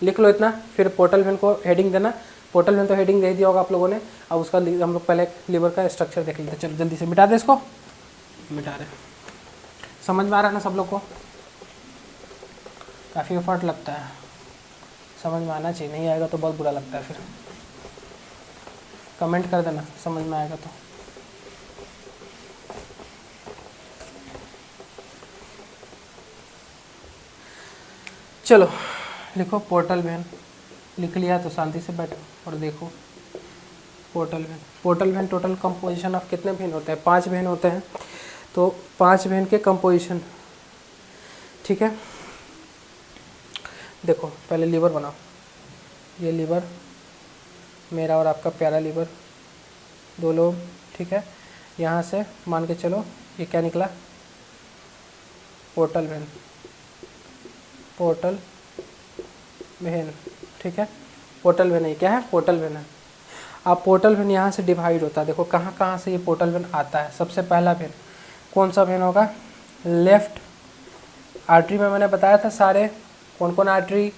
लिख लो इतना, फिर पोर्टल वेन को हेडिंग देना, पोर्टल वेन तो हेडिंग दे दिया होगा आप लोगों ने, अब उसका हम लोग पहले लिवर का स्ट्रक्चर देख लेते हैं। चलो जल्दी से मिटा दे इसको, मिटा रहे, समझ में आ रहा है ना सब लोग को, काफ़ी एफर्ट लगता है, समझ में आना चाहिए, नहीं आएगा तो बहुत बुरा लगता है, फिर कमेंट कर देना समझ में आएगा तो। चलो लिखो पोर्टल वेन, लिख लिया तो शांति से बैठो और देखो portal vein. Portal vein total composition of कितने वेन होते हैं, 5 वेन होते हैं, तो 5 वेन के कंपोजिशन, ठीक है। देखो पहले लीवर बनाओ, ये लीवर मेरा और आपका प्यारा लीवर, 2 लोग, ठीक है। यहाँ से मान के चलो ये क्या निकला, पोर्टल वेन, पोर्टल वेन, ठीक है। पोर्टल वेन है, क्या है, पोर्टल वेन है। अब पोर्टल वेन यहाँ से डिवाइड होता है, देखो कहाँ कहाँ से ये पोर्टल वेन आता है। सबसे पहला वेन कौन सा वेन होगा, लेफ्ट आर्टरी में मैंने बताया था सारे कौन कौन आर्टरी,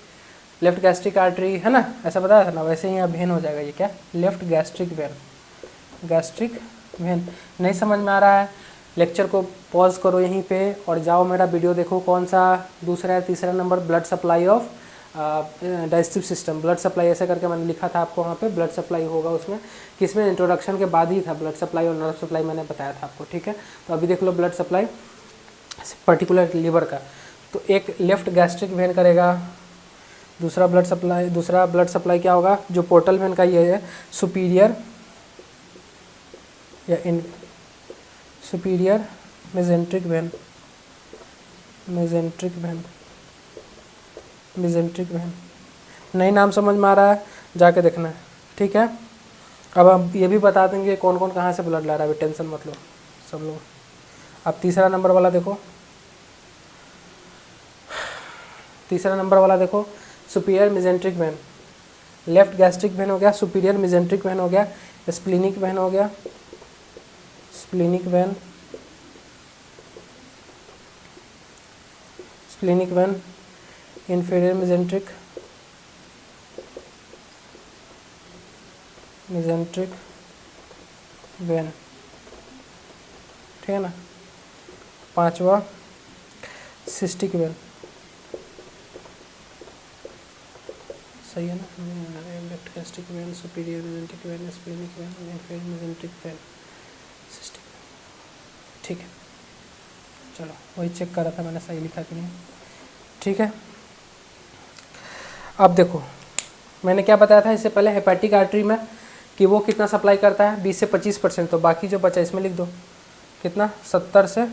लेफ्ट गैस्ट्रिक आर्टरी है ना, ऐसा बताया था ना, वैसे ही यहाँ वेन हो जाएगा, ये क्या, left gastric when, gastric when. नहीं समझ में आ रहा है, लेक्चर को पॉज करो यहीं पे और जाओ मेरा वीडियो देखो, कौन सा दूसरा या तीसरा number, blood supply of digestive system, blood supply ऐसे करके मैंने लिखा था आपको, वहाँ पे ब्लड सप्लाई होगा उसमें, किसमें, इंट्रोडक्शन के बाद ही था ब्लड सप्लाई और नर्व सप्लाई मैंने बताया था आपको, ठीक है। तो अभी देख लो ब्लड सप्लाई पर्टिकुलर लीवर का, तो एक लेफ्ट गैस्ट्रिक वेन करेगा, दूसरा ब्लड सप्लाई क्या होगा, जो पोर्टल वेन का ये है, सुपीरियर या इन superior mesenteric vein, mesenteric vein, mesenteric vein. नई नाम समझ में आ रहा है, जाके देखना है, ठीक है। अब हम ये भी बता देंगे कौन कौन कहाँ से ब्लड ला रहा है, अभी टेंशन मत लो सब लोग। अब तीसरा नंबर वाला देखो, तीसरा नंबर वाला देखो, superior mesenteric when, left gastric when हो गया, सुपीरियर मेजेंट्रिक वेन हो गया, स्प्लीनिक वेन हो गया, splenic when, splenic when, inferior mesenteric, mesenteric when, ठीक है ना। 5वां सिस्टिक वेन, सही है ना, left gastric when, superior mesenteric when, splenic when, inferior mesenteric when, cystic, ठीक है। चलो वही चेक कर रहा था मैंने सही लिखा कि नहीं, ठीक है। अब देखो मैंने क्या बताया था इससे पहले, हेपेटिक आर्टरी में कि वो कितना सप्लाई करता है, 20 से 25%, तो बाकी जो बचा इसमें लिख दो, कितना, 70 से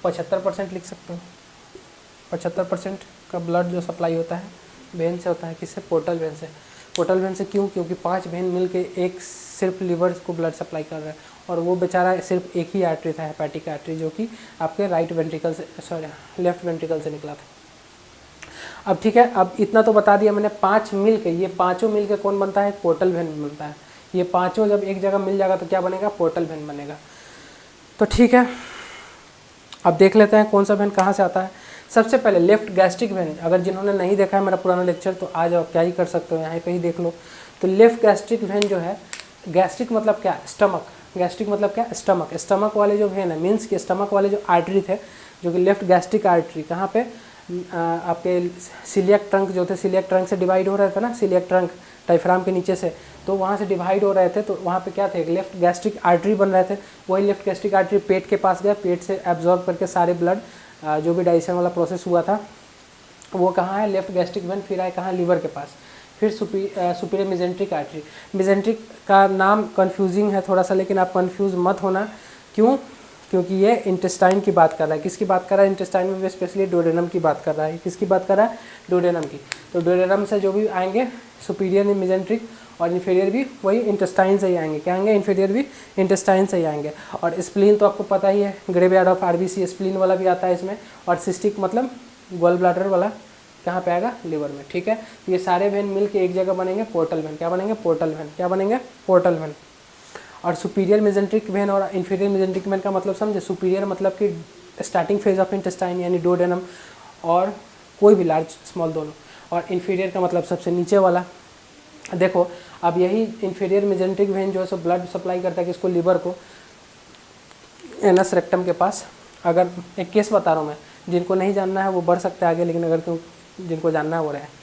75% लिख सकते हो। 75% का ब्लड जो सप्लाई होता है वेन से होता है, किससे, पोर्टल वेन से। पोर्टल वेन से क्यों, क्योंकि 5 वेन मिल के एक सिर्फ लिवर को ब्लड सप्लाई कर रहा है, और वो बेचारा सिर्फ एक ही आर्टरी था, हेपेटिक आर्टरी, जो कि आपके राइट वेंट्रिकल से, सॉरी लेफ्ट वेंट्रिकल से निकला था। अब ठीक है, अब इतना तो बता दिया मैंने, 5 मिल के, ये पाँचों मिल के कौन बनता है, पोर्टल वेन बनता है। ये पाँचों जब एक जगह मिल जाएगा तो क्या बनेगा, पोर्टल वेन बनेगा। तो ठीक है, अब देख लेते हैं कौन सा वेन कहाँ से आता है। सबसे पहले लेफ्ट गैस्ट्रिक वेन, अगर जिन्होंने नहीं देखा है मेरा पुराना लेक्चर तो आ जाओ, क्या ही कर सकते हो, यहाँ पे ही देख लो। तो लेफ्ट गैस्ट्रिक वेन जो है, गैस्ट्रिक मतलब क्या, स्टमक, गैस्ट्रिक मतलब क्या, स्टमक, स्टमक वाले जो वेन है, मीन्स कि स्टमक वाले जो आर्टरी थे, जो कि लेफ्ट गैस्ट्रिक आर्टरी कहाँ पे, आपके सिलियक ट्रंक जो थे, सिलियक ट्रंक से डिवाइड हो रहे थे ना, सिलियक ट्रंक डायफ्राम के नीचे से, तो वहाँ से डिवाइड हो रहे थे, तो वहाँ पे क्या थे, लेफ्ट गैस्ट्रिक आर्टरी बन रहे थे। वही लेफ्ट गैस्ट्रिक आर्टरी पेट के पास गया, पेट से एब्जॉर्ब करके सारे ब्लड जो भी डाइजेशन वाला प्रोसेस हुआ था वो कहाँ है, लेफ्ट गैस्ट्रिक वेन, फिर आए कहाँ, लीवर के पास, फिर सुपीरियर मेजेंट्रिक आर्टरी। मेजेंट्रिक का नाम कन्फ्यूजिंग है थोड़ा सा, लेकिन आप कन्फ्यूज़ मत होना, क्यों, क्योंकि ये इंटेस्टाइन की बात कर रहा है। किसकी बात कर रहा है? इंटेस्टाइन में स्पेशली डुओडेनम की बात कर रहा है। किसकी बात कर रहा है? डुओडेनम की। तो डुओडेनम से जो भी आएंगे सुपीरियर मेजेंट्रिक और इन्फीरियर भी वही इंटेस्टाइन से ही आएंगे। क्या आएंगे? इन्फीरियर भी इंटेस्टाइन से ही आएंगे। और स्प्लीन तो आपको पता ही है, ग्रेवयार्ड ऑफ आरबीसी, स्प्लीन वाला भी आता है इसमें। और सिस्टिक मतलब गॉल ब्लैडर वाला कहाँ पे आएगा? लिवर में। ठीक है, तो ये सारे वेन मिल के एक जगह बनेंगे पोर्टल वेन। क्या बनेंगे? Portal vein. क्या बनेंगे? Portal vein. और सुपीरियर मेजेंट्रिक वेन और इन्फीरियर मेजेंट्रिक वेन का मतलब समझे? सुपीरियर मतलब कि स्टार्टिंग फेज ऑफ इंटेस्टाइन यानी डुओडेनम और कोई भी लार्ज स्मॉल दोनों, और इन्फीरियर का मतलब सबसे नीचे वाला। देखो अब यही इन्फीरियर मेजेंट्रिक वेन जो है सो ब्लड सप्लाई करता है किसको? लिवर को, एनस रेक्टम के पास। अगर एक केस बता रहा हूँ मैं, जिनको नहीं जानना है वो बढ़ सकता है आगे, लेकिन अगर तुम जिनको जानना है वो रहे।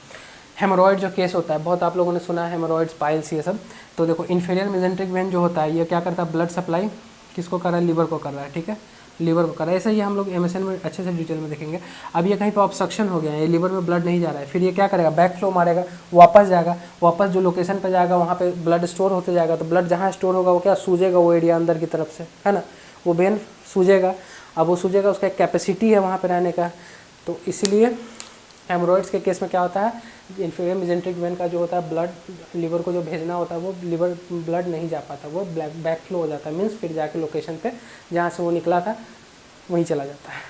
हेमोरॉइड जो केस होता है, बहुत आप लोगों ने सुना है हेमोरॉइड्स, पाइल्स, ये सब। तो देखो इन्फीरियर मेजेंट्रिक वेन जो होता है ये क्या करता है? ब्लड सप्लाई किसको कर रहा है? लिवर को कर रहा है। ठीक है, लिवर को कर रहा है। ऐसे ही हम लोग एमएसएन में अच्छे से डिटेल में देखेंगे। अब ये कहीं पर ऑब्स्ट्रक्शन हो गया है, ये लिवर में ब्लड नहीं जा रहा है, फिर ये क्या करेगा? बैक फ्लो मारेगा, वापस जाएगा, वापस जो लोकेशन पे जाएगा वहाँ पे ब्लड स्टोर होते जाएगा। तो ब्लड जहाँ स्टोर होगा वो क्या? सूजेगा, वो एरिया अंदर की तरफ से, है ना, वो वेन सूजेगा। अब वो सूजेगा, उसका एक कैपेसिटी है वहाँ पर रहने का। तो इसीलिए हेमोरॉइड्स के केस में क्या होता है? इन्फीरियर मेजेंट्रिक वेन का जो होता है ब्लड लिवर को जो भेजना होता है वो लिवर ब्लड नहीं जा पाता, वो बैक फ्लो हो जाता है। मीन्स फिर जाके लोकेशन पे जहाँ से वो निकला था वहीं चला जाता है।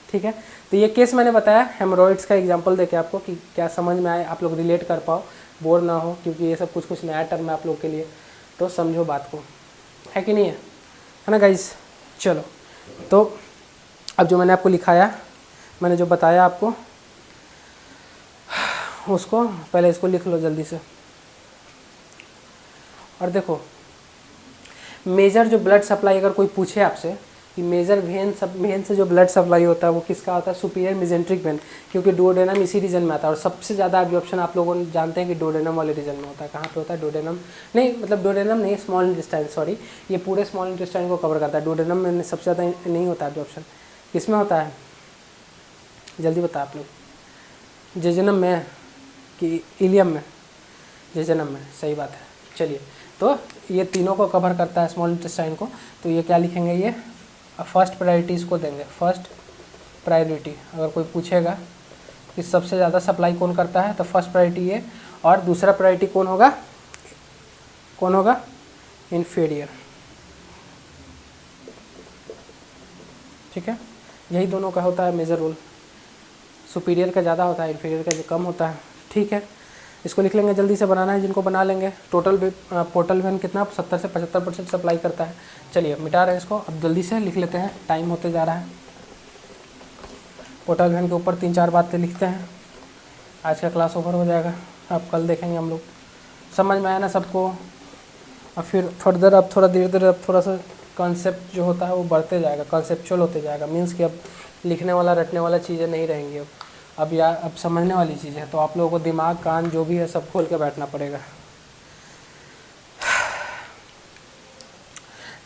ठीक है, तो ये केस मैंने बताया हेमोरॉइड्स का एग्जांपल देके आपको कि क्या समझ में आए, आप लोग रिलेट कर पाओ, बोर ना हो, क्योंकि ये सब कुछ नया टर्म है आप लोग के लिए, तो समझो बात को, है कि नहीं है ना गाइस? चलो, तो अब जो मैंने आपको लिखाया, मैंने जो बताया आपको, उसको पहले इसको लिख लो जल्दी से। और देखो मेजर जो ब्लड सप्लाई अगर कोई पूछे आपसे कि मेजर वेन से जो ब्लड सप्लाई होता है वो किसका होता है? सुपीरियर मेजेंट्रिक वेन, क्योंकि डुओडेनम इसी रीजन में आता है। और सबसे ज़्यादा एब्जॉर्प्शन आप लोगों जानते हैं कि डुओडेनम वाले रीजन में होता है। कहाँ पे होता है? डुओडेनम नहीं, मतलब डुओडेनम नहीं, स्मॉल इंटेस्टाइन, सॉरी, ये पूरे स्मॉल इंटेस्टाइन को कवर करता है। डुओडेनम में सबसे ज़्यादा नहीं होता एब्जॉर्प्शन। किस में होता है? जल्दी बता आप लोग। जेजनम में कि इलियम में? जेजनम में, सही बात है। चलिए, तो ये तीनों को कवर करता है स्मॉल इंटेस्टाइन को। तो ये क्या लिखेंगे? ये फर्स्ट प्रायोरिटी इसको देंगे, फर्स्ट प्रायोरिटी। अगर कोई पूछेगा कि सबसे ज़्यादा सप्लाई कौन करता है, तो फर्स्ट प्रायोरिटी ये। और दूसरा प्रायोरिटी कौन होगा? कौन होगा? इन्फीरियर। ठीक है, यही दोनों का होता है मेजर रोल। सुपीरियर का ज़्यादा होता है, इन्फीरियर का जो कम होता है। ठीक है, इसको लिख लेंगे, जल्दी से बनाना है जिनको बना लेंगे। टोटल पोर्टल वेन कितना? 70 से 75% सप्लाई करता है। चलिए मिटा रहे हैं इसको, अब जल्दी से लिख लेते हैं, टाइम होते जा रहा है। पोर्टल वेन के ऊपर 3-4 बातें लिखते हैं, आज का क्लास ओवर हो जाएगा। अब कल देखेंगे हम लोग। समझ में आया ना सबको? और फिर फर्दर अब थोड़ा धीरे धीरे अब थोड़ा सा कॉन्सेप्ट जो होता है वो बढ़ते जाएगा, कॉन्सेप्चुअल होते जाएगा। मीन्स कि अब लिखने वाला रटने वाला चीज़ें नहीं रहेंगी अब समझने वाली चीज़ है। तो आप लोगों को दिमाग कान जो भी है सब खोल के बैठना पड़ेगा।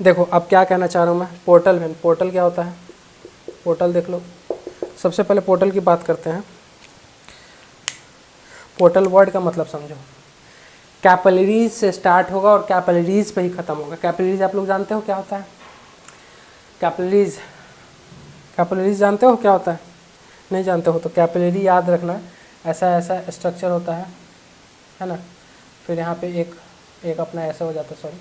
देखो अब क्या कहना चाह रहा हूँ मैं, पोर्टल वेन। पोर्टल क्या होता है? पोर्टल देख लो। सबसे पहले पोर्टल की बात करते हैं। पोर्टल वर्ड का मतलब समझो, कैपिलरीज से स्टार्ट होगा और कैपिलरीज पे ही ख़त्म होगा। कैपिलरीज आप लोग जानते हो क्या होता है? कैपिलरीज जानते हो क्या होता है? नहीं जानते हो तो कैपिलरी याद रखना, ऐसा ऐसा स्ट्रक्चर होता है ना। फिर यहाँ पे एक अपना ऐसा हो जाता है, सॉरी,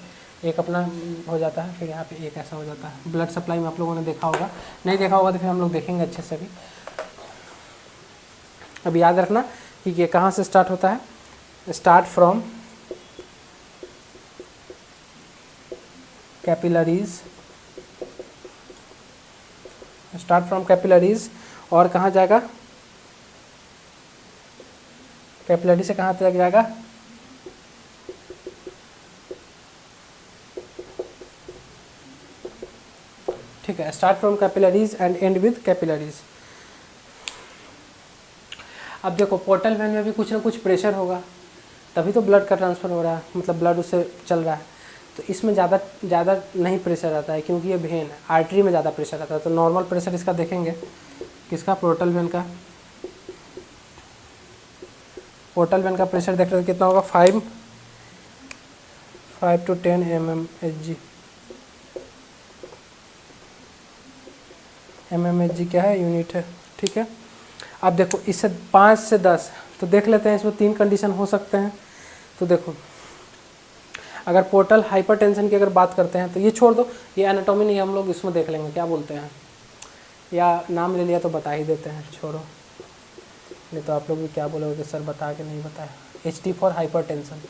एक अपना हो जाता है, फिर यहाँ पे एक ऐसा हो जाता है। ब्लड सप्लाई में आप लोगों ने देखा होगा, नहीं देखा होगा तो फिर हम लोग देखेंगे अच्छे से भी। अब याद रखना कि ये कहाँ से स्टार्ट होता है? स्टार्ट फ्रॉम कैपिलरीज, और कहाँ जाएगा? कैपिलरी से कहाँ तक जाएगा? ठीक है, start from capillaries and and with capillaries. अब देखो पोर्टल वेन में भी कुछ ना कुछ प्रेशर होगा, तभी तो ब्लड का ट्रांसफ़र हो रहा है, मतलब ब्लड उससे चल रहा है। तो इसमें ज़्यादा नहीं प्रेशर आता है, क्योंकि ये वेन है। आर्टरी में ज़्यादा प्रेशर आता है। तो नॉर्मल प्रेशर इसका देखेंगे, किसका? पोर्टल वेन का। पोर्टल वेन का प्रेशर देख रहे हो कितना होगा? 5 to 10 mmHg। mmHg क्या है, यूनिट है, ठीक है। अब देखो इससे 5 से 10, तो देख लेते हैं इसमें 3 कंडीशन हो सकते हैं। तो देखो अगर पोर्टल हाइपरटेंशन की अगर बात करते हैं तो ये छोड़ दो, ये एनाटॉमी नहीं, हम लोग इसमें देख लेंगे क्या बोलते हैं, या नाम ले लिया तो बता ही देते हैं, छोड़ो, नहीं तो आप लोग भी क्या बोलोगे कि सर बता के नहीं बताया। HT फॉर हाइपरटेंशन,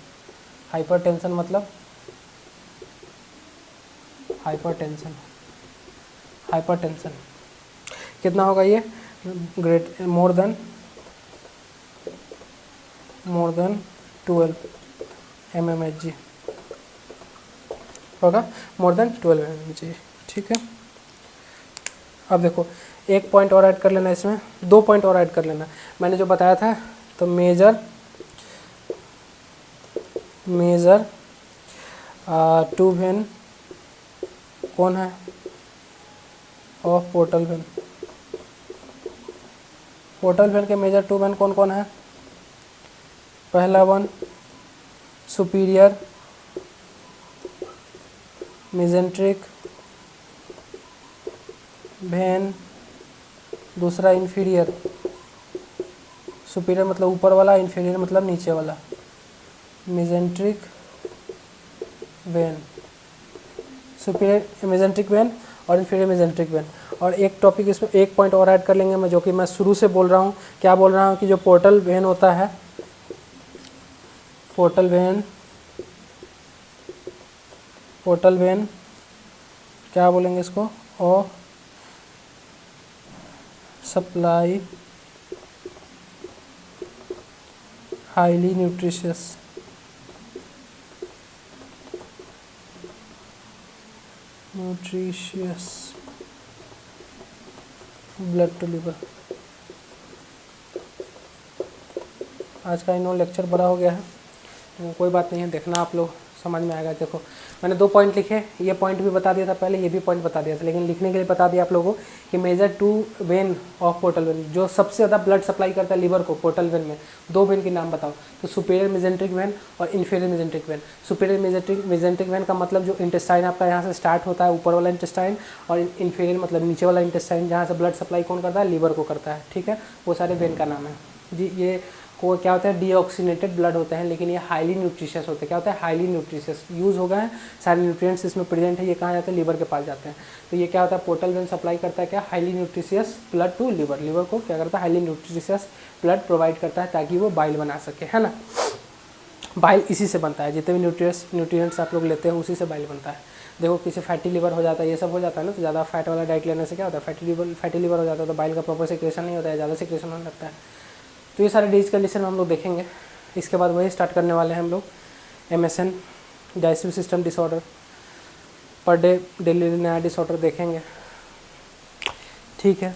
हाइपरटेंशन मतलब हाइपरटेंशन, हाइपरटेंशन कितना होगा ये, ग्रेट मोर देन 12 mmHg होगा, मोर देन 12 mmHg, ठीक है। अब देखो एक पॉइंट और ऐड कर लेना, इसमें 2 पॉइंट और ऐड कर लेना, मैंने जो बताया था। तो मेजर टू वेन कौन है, of portal when, portal vein के मेजर टू वेन कौन कौन है। पहला वन सुपीरियर मेजेंट्रिक वेन, दूसरा इन्फीरियर, सुपीरियर मतलब ऊपर वाला, इन्फीरियर मतलब नीचे वाला, mesenteric when, superior mesenteric when और इन्फीरियर मेजेंट्रिक वेन। और एक टॉपिक इसमें एक पॉइंट और ऐड कर लेंगे मैं, जो कि मैं शुरू से बोल रहा हूँ, क्या बोल रहा हूँ कि जो पोर्टल वेन होता है, पोर्टल वेन क्या बोलेंगे इसको, और supply highly nutritious blood to liver. आज का इन्हों लेक्चर बड़ा हो गया है, कोई बात नहीं है, देखना आप लोग समझ में आएगा। देखो मैंने 2 पॉइंट लिखे, ये पॉइंट भी बता दिया था पहले, ये भी पॉइंट बता दिया था, लेकिन लिखने के लिए बता दिया आप लोगों को कि major 2 vein of portal vein, जो सबसे ज़्यादा ब्लड सप्लाई करता है लीवर को पोर्टल वेन में, 2 वेन के नाम बताओ। तो सुपीरियर मेजेंट्रिक वेन और inferior mesenteric when. Superior mesenteric when का मतलब जो इंटेस्टाइन आपका यहाँ से स्टार्ट होता है, ऊपर वाला इंटेस्टाइन, और इन्फीरियर मतलब नीचे वाला इंटेस्टाइन, जहाँ से ब्लड सप्लाई कौन करता है, लीवर को करता है, ठीक है। वो सारे वेन का नाम है जी। ये को क्या होता है, डीऑक्सीनेटेड ब्लड होते हैं, लेकिन ये हाईली न्यूट्रिशियस होते हैं। क्या होता है, हाईली न्यूट्रिशियस, यूज़ हो गए हैं सारे न्यूट्रिएंट्स इसमें प्रेजेंट है, ये कहाँ जाते हैं, लीवर के पास जाते हैं। तो ये क्या होता है, पोर्टल वेन सप्लाई करता है क्या, highly nutritious blood to liver, liver को क्या करता है, हाईली न्यूट्रिशियस ब्लड प्रोवाइड करता है ताकि वो बाइल बना सके, है ना। बाइल इसी से बनता है, जितने भी न्यूट्रिएंट्स आप लोग लेते हैं उसी से बाइल बनता है। देखो किसी फैटी लिवर हो जाता है, ये सब हो जाता है ना, तो ज़्यादा फैट वाला डाइट लेने से क्या होता है, फैटी लिवर हो जाता है, तो बाइल का प्रॉपर सिक्रेशन नहीं होता है, ज़्यादा सिक्रेशन होने लगता है। तो ये सारे डिजीज कंडीशन हम लोग देखेंगे। इसके बाद वही स्टार्ट करने वाले हैं हम लोग MSN, digestive system disorder, per day daily नया डिसऑर्डर देखेंगे, ठीक है।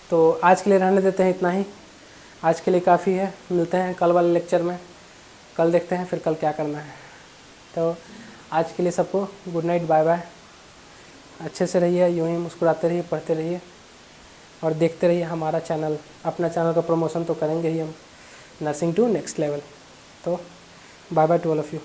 तो आज के लिए रहने देते हैं इतना ही, आज के लिए काफ़ी है। मिलते हैं कल वाले लेक्चर में, कल देखते हैं फिर कल क्या करना है। तो आज के लिए सबको गुड नाइट, बाय बाय, अच्छे से रहिए, यूँ ही मुस्कुराते रहिए, पढ़ते रहिए और देखते रहिए हमारा चैनल। अपना चैनल का प्रमोशन तो करेंगे ही हम, नर्सिंग टू नेक्स्ट लेवल। तो bye bye to all of you.